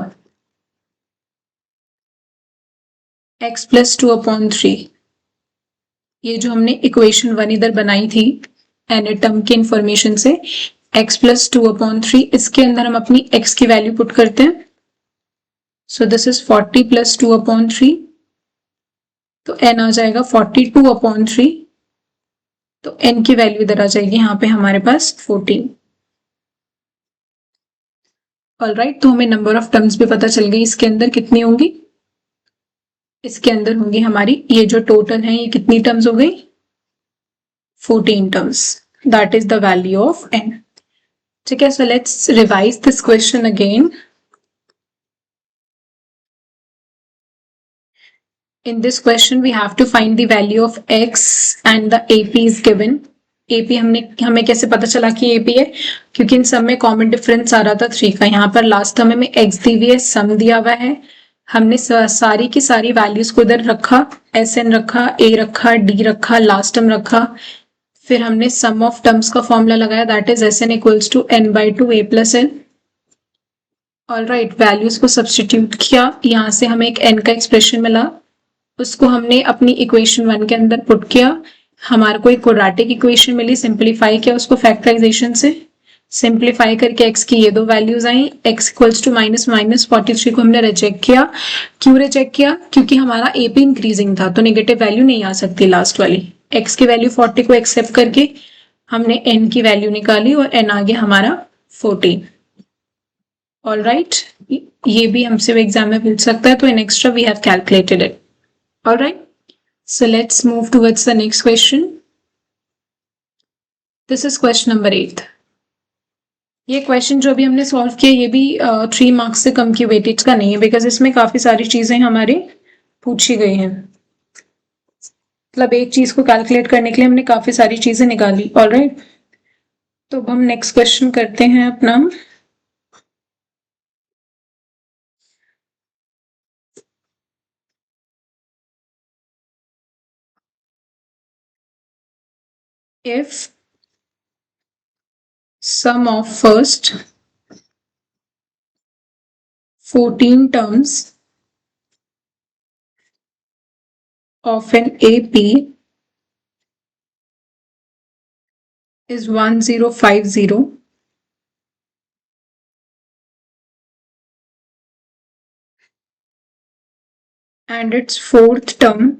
x प्लस 2/3, ये जो हमने इक्वेशन 1 इधर बनाई थी n टर्म की इंफॉर्मेशन से, x प्लस 2/3, इसके अंदर हम अपनी x की वैल्यू पुट करते हैं। सो दिस इज 40 प्लस 2/3, तो n आ जाएगा 42/3, तो n की वैल्यू इधर आ जाएगी यहाँ पे हमारे पास 14। ऑलराइट, तो हमें नंबर ऑफ टर्म्स भी पता चल गई इसके अंदर कितनी होंगी, इसके अंदर होंगी हमारी ये जो टोटल है, ये कितनी टर्म्स हो गई, 14 terms, that is the value of n। ठीक है, so let's revise this question again. In this question we have to find the value of x and the AP is given। AP हमें कैसे पता चला कि AP है, क्योंकि इन सब में कॉमन डिफरेंस आ रहा था 3 का। यहाँ पर लास्ट टर्म में x दी हुई है, सम दिया हुआ है, हमने सारी की सारी वैल्यूज को इधर रखा, SN रखा, A रखा, D रखा, लास्ट टर्म रखा, फिर हमने सम ऑफ टर्म्स का फॉर्मूला लगाया, that is SN equals to n/2 A plus n। Alright, values को सब्सटीट्यूट किया, यहाँ से हमें एक n का एक्सप्रेशन मिला, उसको हमने अपनी इक्वेशन 1 के अंदर पुट किया, हमारे को एक क्वाड्रेटिक इक्वेशन मिली, सिंपलीफाई किया उसको फैक्टराइजेशन से, सिंप्लीफाई करके x की ये दो वैल्यूज आई, x इक्वल्स टू -43 को हमने रिजेक्ट किया। क्यों रिजेक्ट किया? क्योंकि हमारा ए पे इंक्रीजिंग था, तो नेगेटिव वैल्यू नहीं आ सकती लास्ट वाली। x की वैल्यू 40 को एक्सेप्ट करके हमने n की वैल्यू निकाली और n आ गया हमारा 14। ऑल राइट, ये भी हमसे एग्जाम में पूछ सकता है, तो in extra we have calculated it. All right, so let's move towards the next question. This is question number 8। ये क्वेश्चन जो भी हमने सॉल्व किया ये भी 3 मार्क्स से कम की वेटेज का नहीं है, बिकॉज इसमें काफी सारी चीजें हमारी पूछी गई हैं। मतलब एक चीज को कैलकुलेट करने के लिए हमने काफी सारी चीजें निकाली। ऑलराइट, तो अब हम नेक्स्ट क्वेश्चन करते हैं अपना। If sum of first 14 terms of an AP is 1050 and its fourth term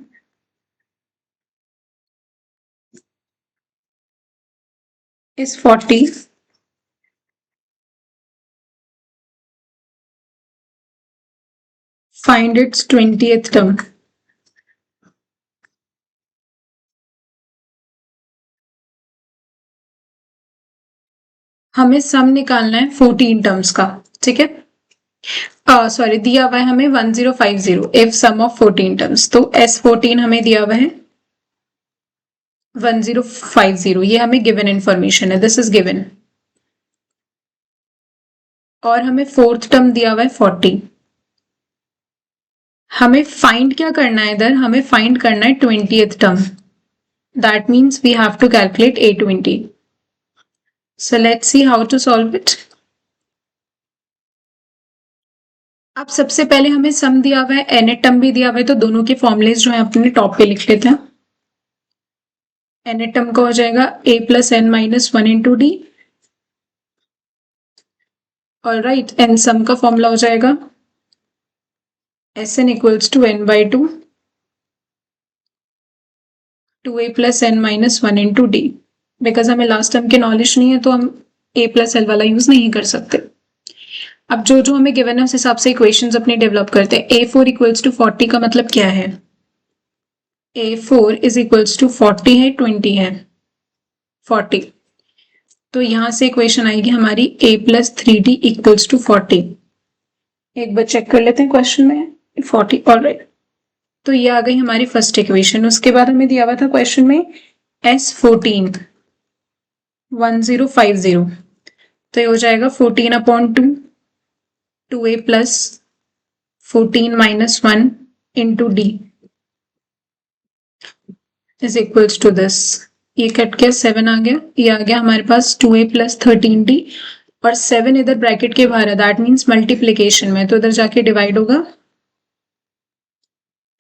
is 40, find its 20th term। हमें सम निकालना है 14 टर्म्स का, ठीक है। सॉरी, दिया हुआ है हमें 1050 इफ सम ऑफ 14 टर्म्स, तो S14 हमें दिया हुआ है 1050, ये हमें गिवन इंफॉर्मेशन है, दिस इज गिवन। और हमें फोर्थ टर्म दिया हुआ है 40। हमें फाइंड क्या करना है इधर? हमें फाइंड करना है 20th term. That means we have to calculate A20। So let's see how to solve it. अब सबसे पहले हमें सम दिया हुआ है, nth टर्म भी दिया हुआ है, तो दोनों के फॉर्मुलेज जो है अपने टॉप पे लिख लेते हैं। nth टर्म का हो जाएगा a plus n minus 1 into D. All right, n sum का फॉर्मूला हो जाएगा Sn equals to n by 2 2a plus n minus 1 into D. Because हमें लास्ट टर्म की नॉलेज नहीं है तो हम a प्लस एल वाला यूज नहीं कर सकते। अब जो जो हमें गिवन है उस हिसाब से इक्वेशंस अपने डेवलप करते हैं। A4 इक्वल्स टू 40 का मतलब क्या है? A4 इज इक्वल्स टू 40 है, 20 है, 40। तो यहां से इक्वेशन आएगी हमारी a plus 3d equals to 40। एक बार चेक कर लेते हैं क्वेश्चन में 40। ऑलराइट, तो ये आ गई हमारी फर्स्ट इक्वेशन। उसके बाद हमें दिया हुआ था क्वेश्चन में S14 1050, तो ये हो जाएगा 14 upon 2 2a plus 14 minus 1 into d is equals to this. ये कट के 7 आ गया, ये आ गया हमारे पास 2a प्लस 13d, और 7 इधर ब्रैकेट के बाहर है, दैट मीन्स मल्टीप्लीकेशन में, तो इधर जाके डिवाइड होगा,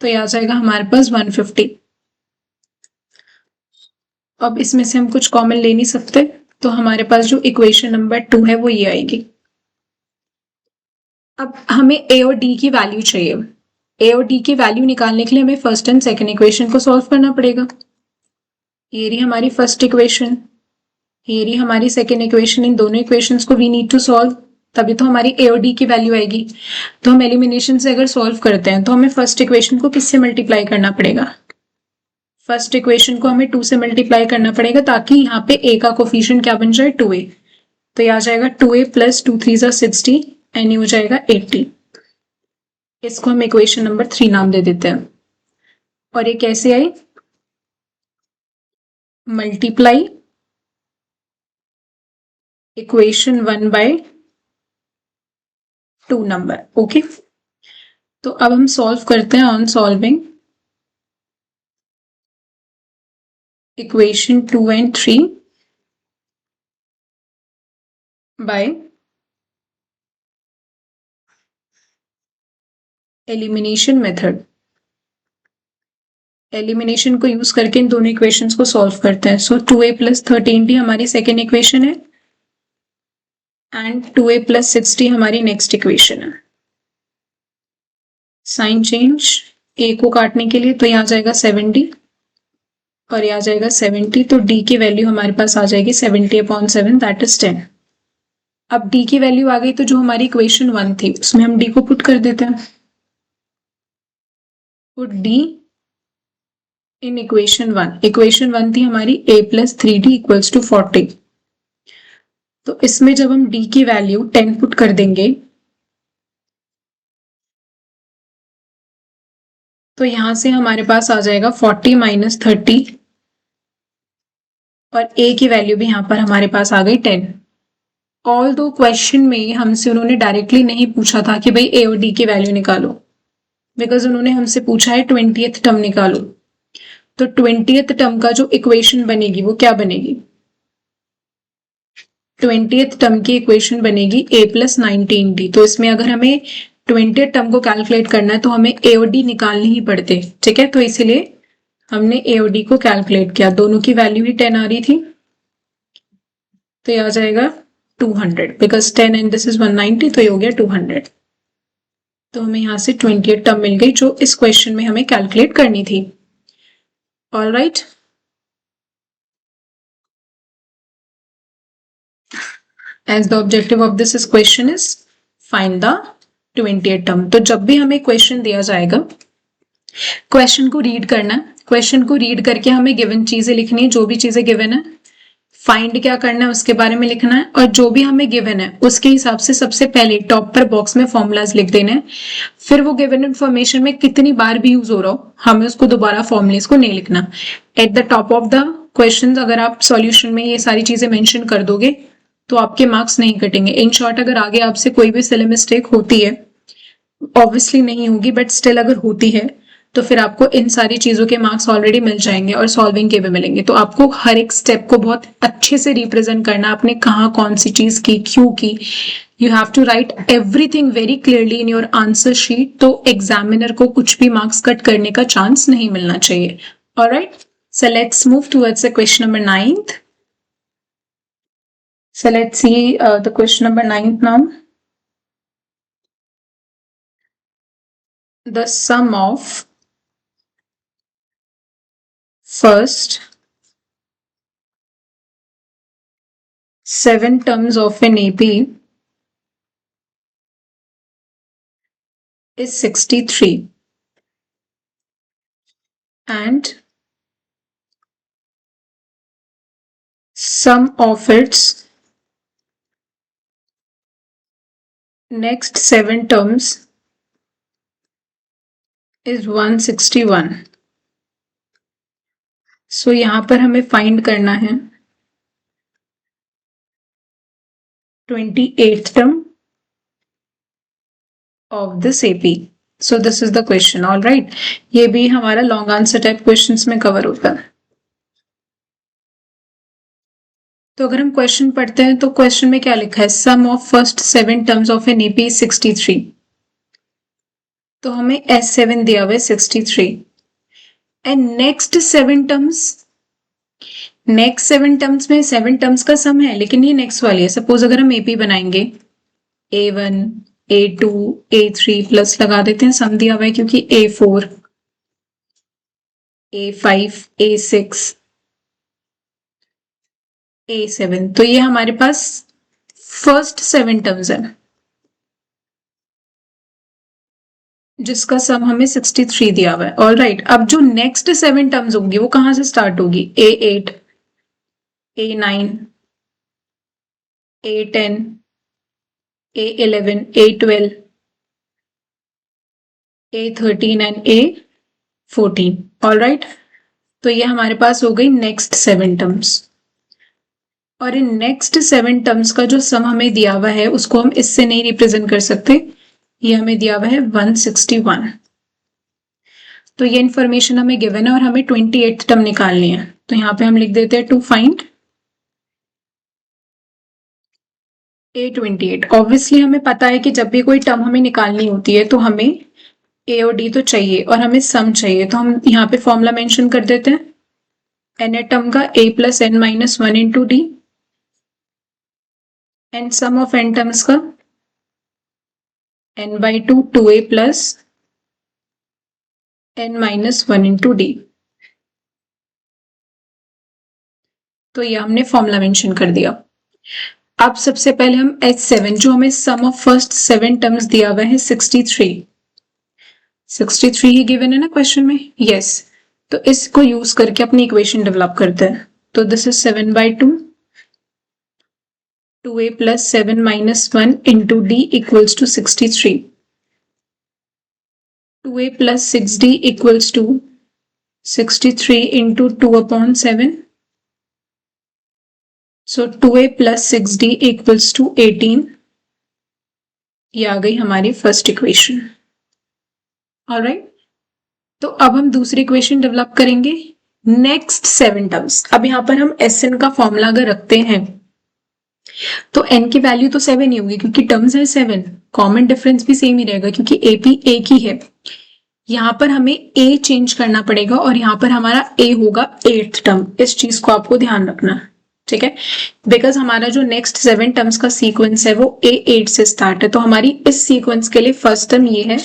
तो ये आ जाएगा हमारे पास 150। अब इसमें से हम कुछ कॉमन ले नहीं सकते, तो हमारे पास जो इक्वेशन नंबर 2 है वो ये आएगी। अब हमें a और d की वैल्यू चाहिए। a और d की वैल्यू निकालने के लिए हमें फर्स्ट एंड सेकंड इक्वेशन को सॉल्व करना पड़ेगा। ये रही हमारी फर्स्ट इक्वेशन, ये रही हमारी सेकेंड इक्वेशन। इन दोनों इक्वेशंस को वी नीड टू सॉल्व, तभी तो हमारी a और d की वैल्यू आएगी। तो हम एलिमिनेशन से अगर सॉल्व करते हैं तो हमें फर्स्ट इक्वेशन को किससे मल्टीप्लाई करना पड़ेगा? फर्स्ट इक्वेशन को हमें 2 से मल्टीप्लाई करना पड़ेगा, ताकि यहाँ पे a का कोफिशिएंट क्या बन जाए? 2a। तो ये आ जाएगा 2a प्लस 2 3 60 एंड ये हो जाएगा 80। इसको हम इक्वेशन नंबर 3 नाम दे देते हैं। और ये कैसे आई? Multiply equation 1 by 2 number. Okay, तो अब हम सॉल्व करते हैं on solving equation 2 and 3 by elimination method. Elimination को यूज करके इन दोनों इक्वेशंस को सॉल्व करते हैं। सो 2a प्लस 13d हमारी सेकेंड इक्वेशन है, एंड 2a प्लस 60 हमारी नेक्स्ट इक्वेशन है। साइन चेंज a को काटने के लिए, तो यहाँ जाएगा 70 और यहाँ जाएगा 70, तो d की वैल्यू हमारे पास आ जाएगी 70/7, दैट इज 10। अब d की वैल्यू आ गई, तो जो हमारी इक्वेशन 1 थी उसमें हम d को पुट कर देते हैं। Put d in equation 1। Equation 1 थी हमारी a plus 3d equals to 40। तो इसमें जब हम d की वैल्यू 10 पुट कर देंगे, तो यहां से हमारे पास आ जाएगा 40 माइनस 30 और a की वैल्यू भी यहां पर हमारे पास आ गई 10। ऑल दो क्वेश्चन में हमसे उन्होंने डायरेक्टली नहीं पूछा था कि भाई a और d की वैल्यू निकालो, बिकॉज उन्होंने हमसे पूछा है 20th टर्म निकालो। तो 20th टर्म का जो इक्वेशन बनेगी वो क्या बनेगी? 20th टर्म की इक्वेशन बनेगी a प्लस 19d। तो इसमें अगर हमें 20th टर्म को कैलकुलेट करना है तो हमें a और d निकालने ही पड़ते, ठीक है। तो इसीलिए हमने a और d को कैलकुलेट किया, दोनों की वैल्यू ही 10 आ रही थी, तो ये आ जाएगा 200, बिकॉज 10 एंड दिस इज 190, तो ये हो गया 200। तो हमें यहाँ से 20th टर्म मिल गई जो इस क्वेश्चन में हमें कैलकुलेट करनी थी। All right, as the objective of this question is find the 20th term। तो जब भी हमें क्वेश्चन दिया जाएगा, क्वेश्चन को रीड करना है, क्वेश्चन को रीड करके हमें गिवन चीजें लिखनी है, जो भी चीजें गिवन है, फाइंड क्या करना है उसके बारे में लिखना है, और जो भी हमें गिवन है उसके हिसाब से सबसे पहले टॉप पर बॉक्स में फॉर्मूलाज लिख देने हैं। फिर वो गिवन इन्फॉर्मेशन में कितनी बार भी यूज हो रहा हो, हमें उसको दोबारा फॉर्मूलेज को नहीं लिखना। At the top of the question अगर आप सॉल्यूशन में ये सारी चीजें मेंशन कर दोगे तो आपके मार्क्स नहीं कटेंगे। इन शॉर्ट, अगर आगे आपसे कोई भी सिली मिस्टेक होती है, ऑब्वियसली नहीं होगी बट स्टिल अगर होती है, तो फिर आपको इन सारी चीजों के मार्क्स ऑलरेडी मिल जाएंगे और सॉल्विंग के भी मिलेंगे। तो आपको हर एक स्टेप को बहुत अच्छे से रिप्रेजेंट करना, आपने कहाँ कौन सी चीज की, क्यों की। You have to write everything very clearly in your answer sheet, तो एग्जामिनर को कुछ भी मार्क्स कट करने का चांस नहीं मिलना चाहिए। Alright, so let's move towards the question number 9th। So let's see the question number 9th now. The sum of first 7 terms of an AP is 63 and sum of its next 7 terms is 161। So यहां पर हमें find करना है 28th term of this AP। So this is the question। All right, ये भी हमारा long answer type questions में cover होता है। तो अगर हम क्वेश्चन पढ़ते हैं तो क्वेश्चन में क्या लिखा है? Sum of first 7 terms of an AP 63। तो हमें S7 दिया हुआ है 63 and next 7 terms, next 7 terms में 7 टर्म्स का सम है, लेकिन ये नेक्स्ट वाली है। सपोज अगर हम एपी बनाएंगे A1 A2 A3 प्लस लगा देते हैं, सम दिया हुआ है क्योंकि A4 A5 A6 A7, तो ये हमारे पास फर्स्ट 7 टर्म्स है जिसका सम हमें 63 दिया हुआ है। ऑल राइट, अब जो नेक्स्ट 7 टर्म्स होंगी वो कहां से स्टार्ट होगी? A8 A9 A10 A11 A12 A13 and A14। All right, तो ये हमारे पास हो गई नेक्स्ट 7 टर्म्स, और इन नेक्स्ट 7 टर्म्स का जो सम हमें दिया हुआ है उसको हम इससे नहीं रिप्रेजेंट कर सकते, ये हमें दिया हुआ है 161। तो ये इन्फॉर्मेशन हमें गिवन है और हमें 28th टर्म निकालनी है, तो यहाँ पे हम लिख देते हैं टू फाइंड A28। ऑब्वियसली हमें पता है कि जब भी कोई टर्म हमें निकालनी होती है तो हमें A और D तो चाहिए और हमें सम चाहिए, तो हम यहाँ पे फॉर्मूला मेंशन कर देते हैं n टर्म का A plus n minus 1 into d, and sum of n terms का n/2 2a plus n-1 into D. तो ये हमने फॉर्मूला मेंशन कर दिया। अब सबसे पहले हम H7 जो हमें सम ऑफ फर्स्ट 7 टर्म्स दिया हुआ है 63 ही गिवन है ना क्वेश्चन में। यस तो इसको यूज करके अपनी इक्वेशन डेवलप करते हैं। तो this is 7/2 2a plus 7-1 into d equals to 63। 2a plus 6d equals to 63 into 2/7। So 2a plus 6d equals to 18। ये आ गई हमारी फर्स्ट इक्वेशन। ऑलराइट तो अब हम दूसरी इक्वेशन डेवलप करेंगे नेक्स्ट 7 टर्म्स। अब यहां पर हम Sn का फॉर्मूला अगर रखते हैं तो n की वैल्यू तो 7 ही होगी क्योंकि टर्म्स है 7। कॉमन डिफरेंस भी सेम ही रहेगा क्योंकि AP एक ही है। यहां पर हमें a चेंज करना पड़ेगा और यहां पर हमारा a होगा 8th टर्म। इस चीज को आपको ध्यान रखना, ठीक है, बिकॉज हमारा जो नेक्स्ट 7 टर्म्स का सीक्वेंस है वो A8 से स्टार्ट है। तो हमारी इस सीक्वेंस के लिए फर्स्ट टर्म ये है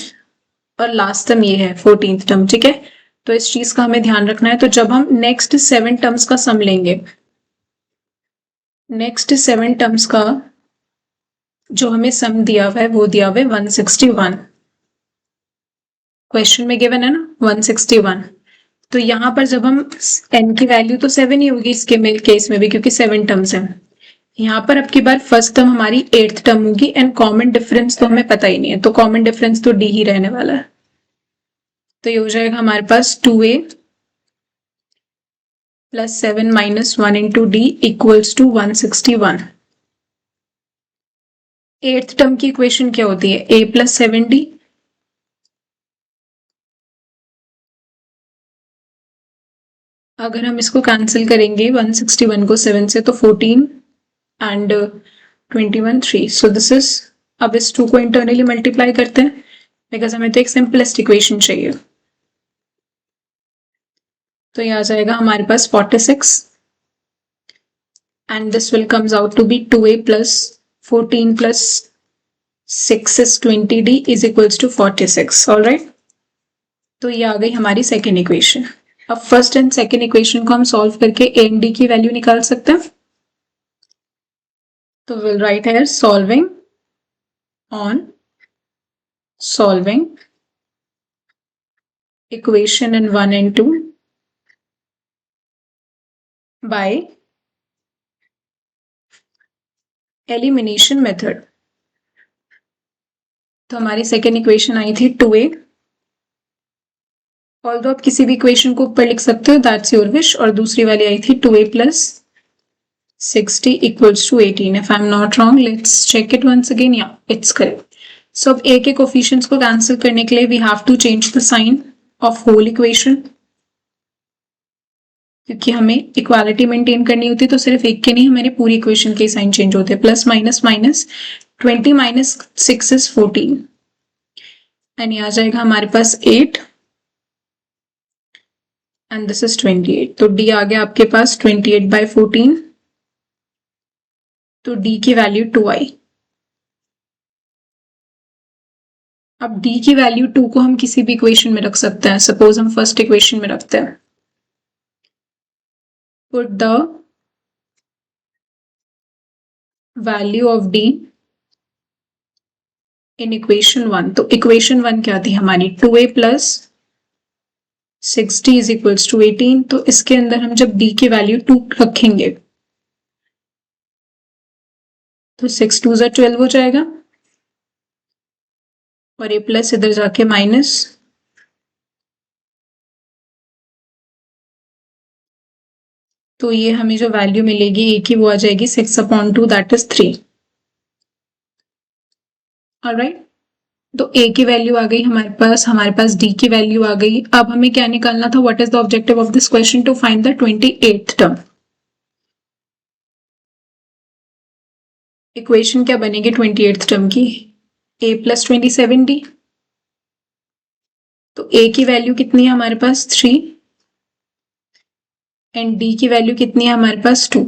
और लास्ट टर्म ये है 14th टर्म, ठीक है। तो इस चीज का हमें ध्यान रखना है। तो जब हम नेक्स्ट 7 टर्म्स का सम लेंगे, नेक्स्ट 7 टर्म्स का जो हमें सम दिया हुआ है वो दिया हुआ है 161। क्वेश्चन में गिवन है ना 161। तो यहां पर जब हम n की वैल्यू तो 7 ही होगी इसके केस में भी क्योंकि 7 टर्म्स है। यहाँ पर अब की बार फर्स्ट टर्म हमारी 8th टर्म होगी एंड कॉमन डिफरेंस तो हमें पता ही नहीं है, तो कॉमन डिफरेंस तो d ही रहने वाला है। तो ये हो जाएगा हमारे पास 2a plus 7-1 into d equals to 161। 8th term की इक्वेशन क्या होती है a प्लस 7d। अगर हम इसको कैंसिल करेंगे 161 को 7 से तो 14 एंड 21 3। सो दिस इज, अब इस 2 को इंटरनली मल्टीप्लाई करते हैं बिकॉज हमें तो एक सिंपलेस्ट इक्वेशन चाहिए। तो ये आ जाएगा हमारे पास 46 and this will comes out to be 2a plus 14 plus 6 is 20d is equals to 46। all right तो ये आ गई हमारी सेकेंड इक्वेशन। अब फर्स्ट एंड सेकेंड इक्वेशन को हम सॉल्व करके a and d की वैल्यू निकाल सकते हैं। तो will write here solving equation in 1 and 2 by elimination method. तो हमारी सेकेंड इक्वेशन आई थी 2a। ऑल्दो आप किसी भी इक्वेशन को ऊपर लिख सकते हो, दैट्स योर विश। और दूसरी वाली आई थी 2a plus 60 equals to 18। If I am not wrong let's check it once again. Yeah it's correct. So अब a के कोफिशिएंट्स को कैंसिल करने के लिए we have to change the sign of whole equation, क्योंकि हमें इक्वालिटी मेंटेन करनी होती है। तो सिर्फ एक के नहीं, हमारे पूरी इक्वेशन के साइन चेंज होते हैं। Plus minus minus 20 minus 6 is 14 and ये आ जाएगा हमारे पास 8 एंड दिस इज 28। तो d आ गया आपके पास 28/14। तो d की वैल्यू 2 आई। अब d की वैल्यू 2 को हम किसी भी इक्वेशन में रख सकते हैं। सपोज हम फर्स्ट इक्वेशन में रखते हैं। Put the value of d in equation 1। तो इक्वेशन 1 क्या थी हमारी 2a plus 60 is equals to 18। तो इसके अंदर हम जब d की वैल्यू 2 रखेंगे तो 6 2 12 हो जाएगा और ये प्लस इधर जाके माइनस। तो ये हमें जो वैल्यू मिलेगी a की वो आ जाएगी 6/2 दैट इज 3। ऑलराइट तो a की वैल्यू आ गई हमारे पास d की वैल्यू आ गई। अब हमें क्या निकालना था, what is the objective of this question, to find the 28th term. Equation क्या बनेगी 28th टर्म की, a प्लस 27d। तो a की वैल्यू कितनी है हमारे पास 3 एंड d की वैल्यू कितनी है हमारे पास 2।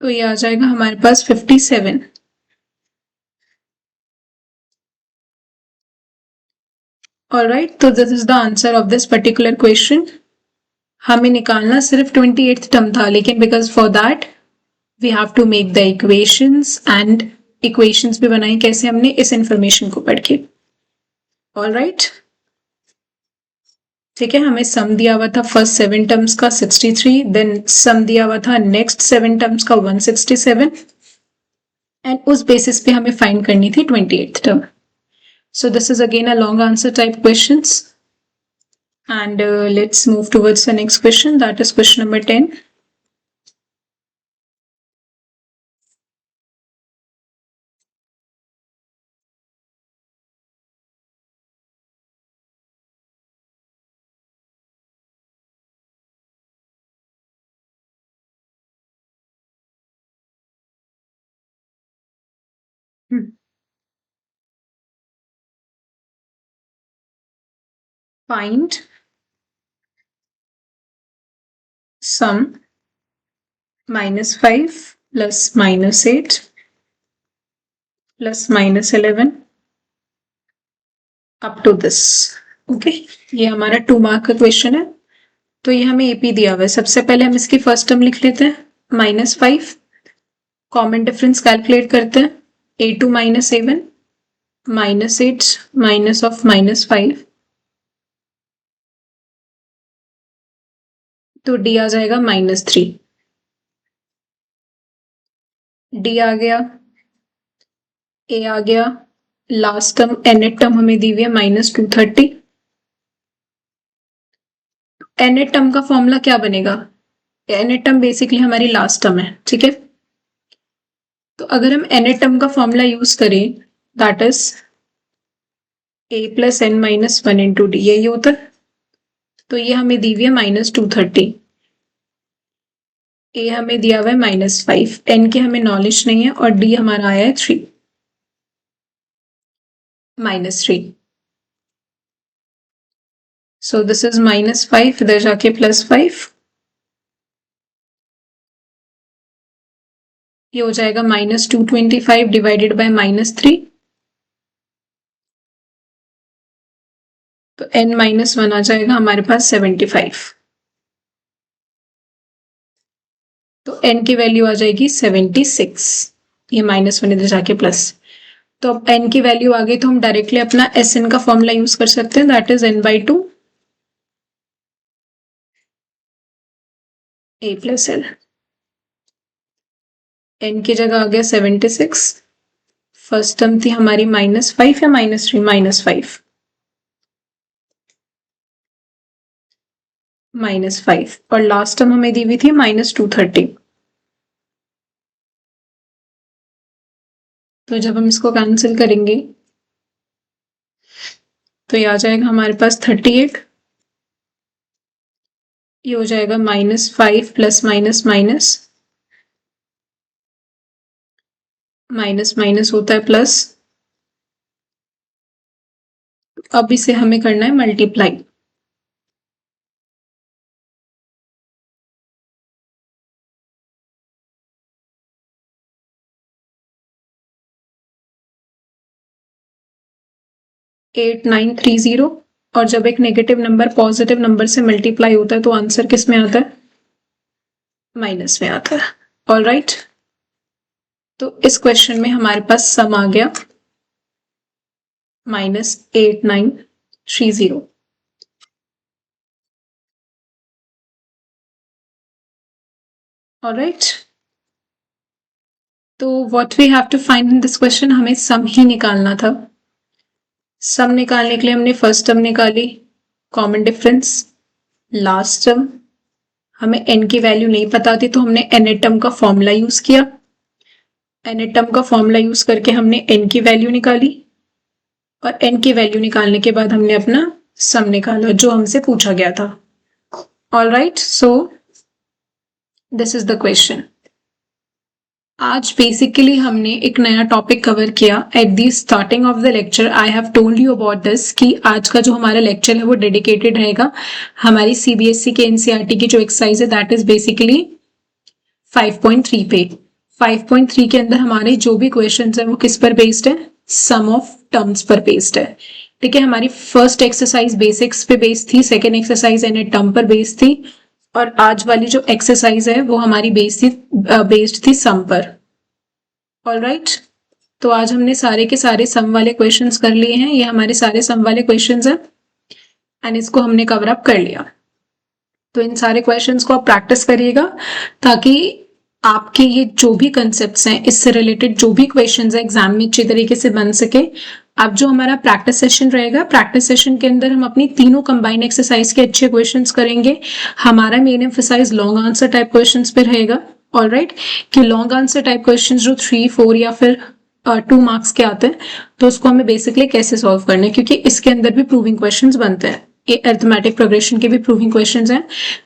तो ये आ जाएगा हमारे पास 57। ऑलराइट, तो this is the answer of this particular question. हमें निकालना सिर्फ 28th टर्म था, लेकिन because for that we have to make the equations, and equations भी बनाई कैसे, हमने इस इंफॉर्मेशन को पढ़ के। ऑलराइट, ठीक है, हमें सम दिया हुआ था फर्स्ट 7 टर्म्स का 63, देन सम दिया हुआ था नेक्स्ट 7 टर्म्स का 167, एंड उस बेसिस पे हमें फाइंड करनी थी 28th term. So this is again a long answer type questions, and let's move towards the next question, that is question number 10. Find sum -5 plus -8 plus -11 up to this. Okay, ये हमारा 2 mark का question है। तो ये हमें AP दिया हुआ है। सबसे पहले हम इसकी फर्स्ट टर्म लिख लेते हैं, -5, कॉमन डिफरेंस कैलकुलेट करते हैं, a2 -a1 -8 माइनस ऑफ -5, तो डी आ जाएगा -3, डी आ गया, ए आ गया, लास्ट टर्म एनेट टर्म हमें दी हुई है -230। एनेट टर्म का फॉर्मूला क्या बनेगा, एनेट टर्म बेसिकली हमारी लास्ट टर्म है, ठीक है। तो अगर हम एनेट टर्म का फॉर्मूला यूज करें, that is a plus n minus 1 into d, यही होता है। तो ये हमें दी हुई है -230, ए हमें दिया हुआ है -5, एन की हमें नॉलेज नहीं है, और डी हमारा आया है 3, -3। सो दिस इज -5, इधर जाके +5, ये हो जाएगा -225 डिवाइडेड बाय -3, तो n-1 आ जाएगा हमारे पास 75, तो n की वैल्यू आ जाएगी 76, ये -1 इधर जाके प्लस। तो अब n की वैल्यू आ गई, तो हम डायरेक्टली अपना Sn का फॉर्मूला यूज कर सकते हैं, that is n/2 a plus L. n की जगह आ गया 76, फर्स्ट टर्म थी हमारी -5 या -3, -5, -5, और लास्ट टर्म हमें दी हुई थी -230। तो जब हम इसको कैंसिल करेंगे, तो ये आ जाएगा हमारे पास 38, ये हो जाएगा -5 plus minus minus, minus minus होता है प्लस, अब इसे हमें करना है मल्टीप्लाई। एट 930, और जब एक नेगेटिव नंबर पॉजिटिव नंबर से मल्टीप्लाई होता है तो आंसर किस में आता है, माइनस में आता है। ऑल राइट, तो इस क्वेश्चन में हमारे पास सम आ गया -8930। ऑलराइट, तो what we have to find in this question, हमें सम ही निकालना था। सम निकालने के लिए हमने फर्स्ट टर्म निकाली, कॉमन डिफरेंस, लास्ट टर्म, हमें n की वैल्यू नहीं पता थी तो हमने nth टर्म का फॉर्मूला यूज किया, nth टर्म का फॉर्मूला यूज करके हमने n की वैल्यू निकाली, और n की वैल्यू निकालने के बाद हमने अपना सम निकाला जो हमसे पूछा गया था। All right, so this is the question. आज बेसिकली हमने एक नया टॉपिक कवर किया। At the starting of the lecture I have told you about this कि आज का जो हमारा लेक्चर है वो डेडिकेटेड रहेगा हमारी सीबीएसई के एनसीईआरटी की जो एक्सरसाइज है, दैट इज बेसिकली 5.3 पे। 5.3 के अंदर हमारे जो भी क्वेश्चंस हैं वो किस पर बेस्ड है, सम ऑफ टर्म्स पर बेस्ड है। ठीक है, हमारी फर्स्ट एक्सरसाइज बेसिक्स पे बेस्ड थी, second exercise nth term पर बेस्ड थी, और आज वाली जो एक्सरसाइज है वो हमारी बेस्ड थी सम पर। ऑलराइट, तो आज हमने सारे के सारे सम वाले क्वेश्चंस कर लिए हैं, ये हमारे सारे सम वाले क्वेश्चंस हैं एंड इसको हमने कवर अप कर लिया। तो इन सारे क्वेश्चंस को आप प्रैक्टिस करिएगा ताकि आपके ये जो भी कंसेप्ट्स हैं, इससे रिलेटेड जो भी क्वेश्चंस हैं एग्जाम में अच्छी तरीके से बन सके। अब जो हमारा प्रैक्टिस सेशन रहेगा, प्रैक्टिस सेशन के अंदर हम अपनी तीनों कंबाइंड एक्सरसाइज के अच्छे क्वेश्चंस करेंगे। हमारा main emphasise long answer type questions पे रहेगा। ऑलराइट, कि लॉन्ग आंसर टाइप क्वेश्चंस जो 3, 4 या फिर 2 मार्क्स के आते हैं, तो उसको हमें बेसिकली कैसे सॉल्व करना है, क्योंकि इसके अंदर भी प्रूविंग क्वेश्चंस बनते हैं। ये अरिथमेटिक प्रोग्रेशन के भी प्रूविंग क्वेश्चंस हैं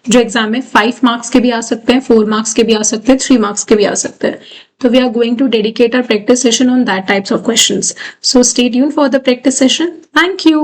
जो एग्जाम में 5 मार्क्स के भी आ सकते हैं, 4 मार्क्स के भी आ सकते हैं, 3 मार्क्स के भी आ सकते हैं। तो we are going to dedicate our practice session on that types of questions. So stay tuned for the practice session. Thank you.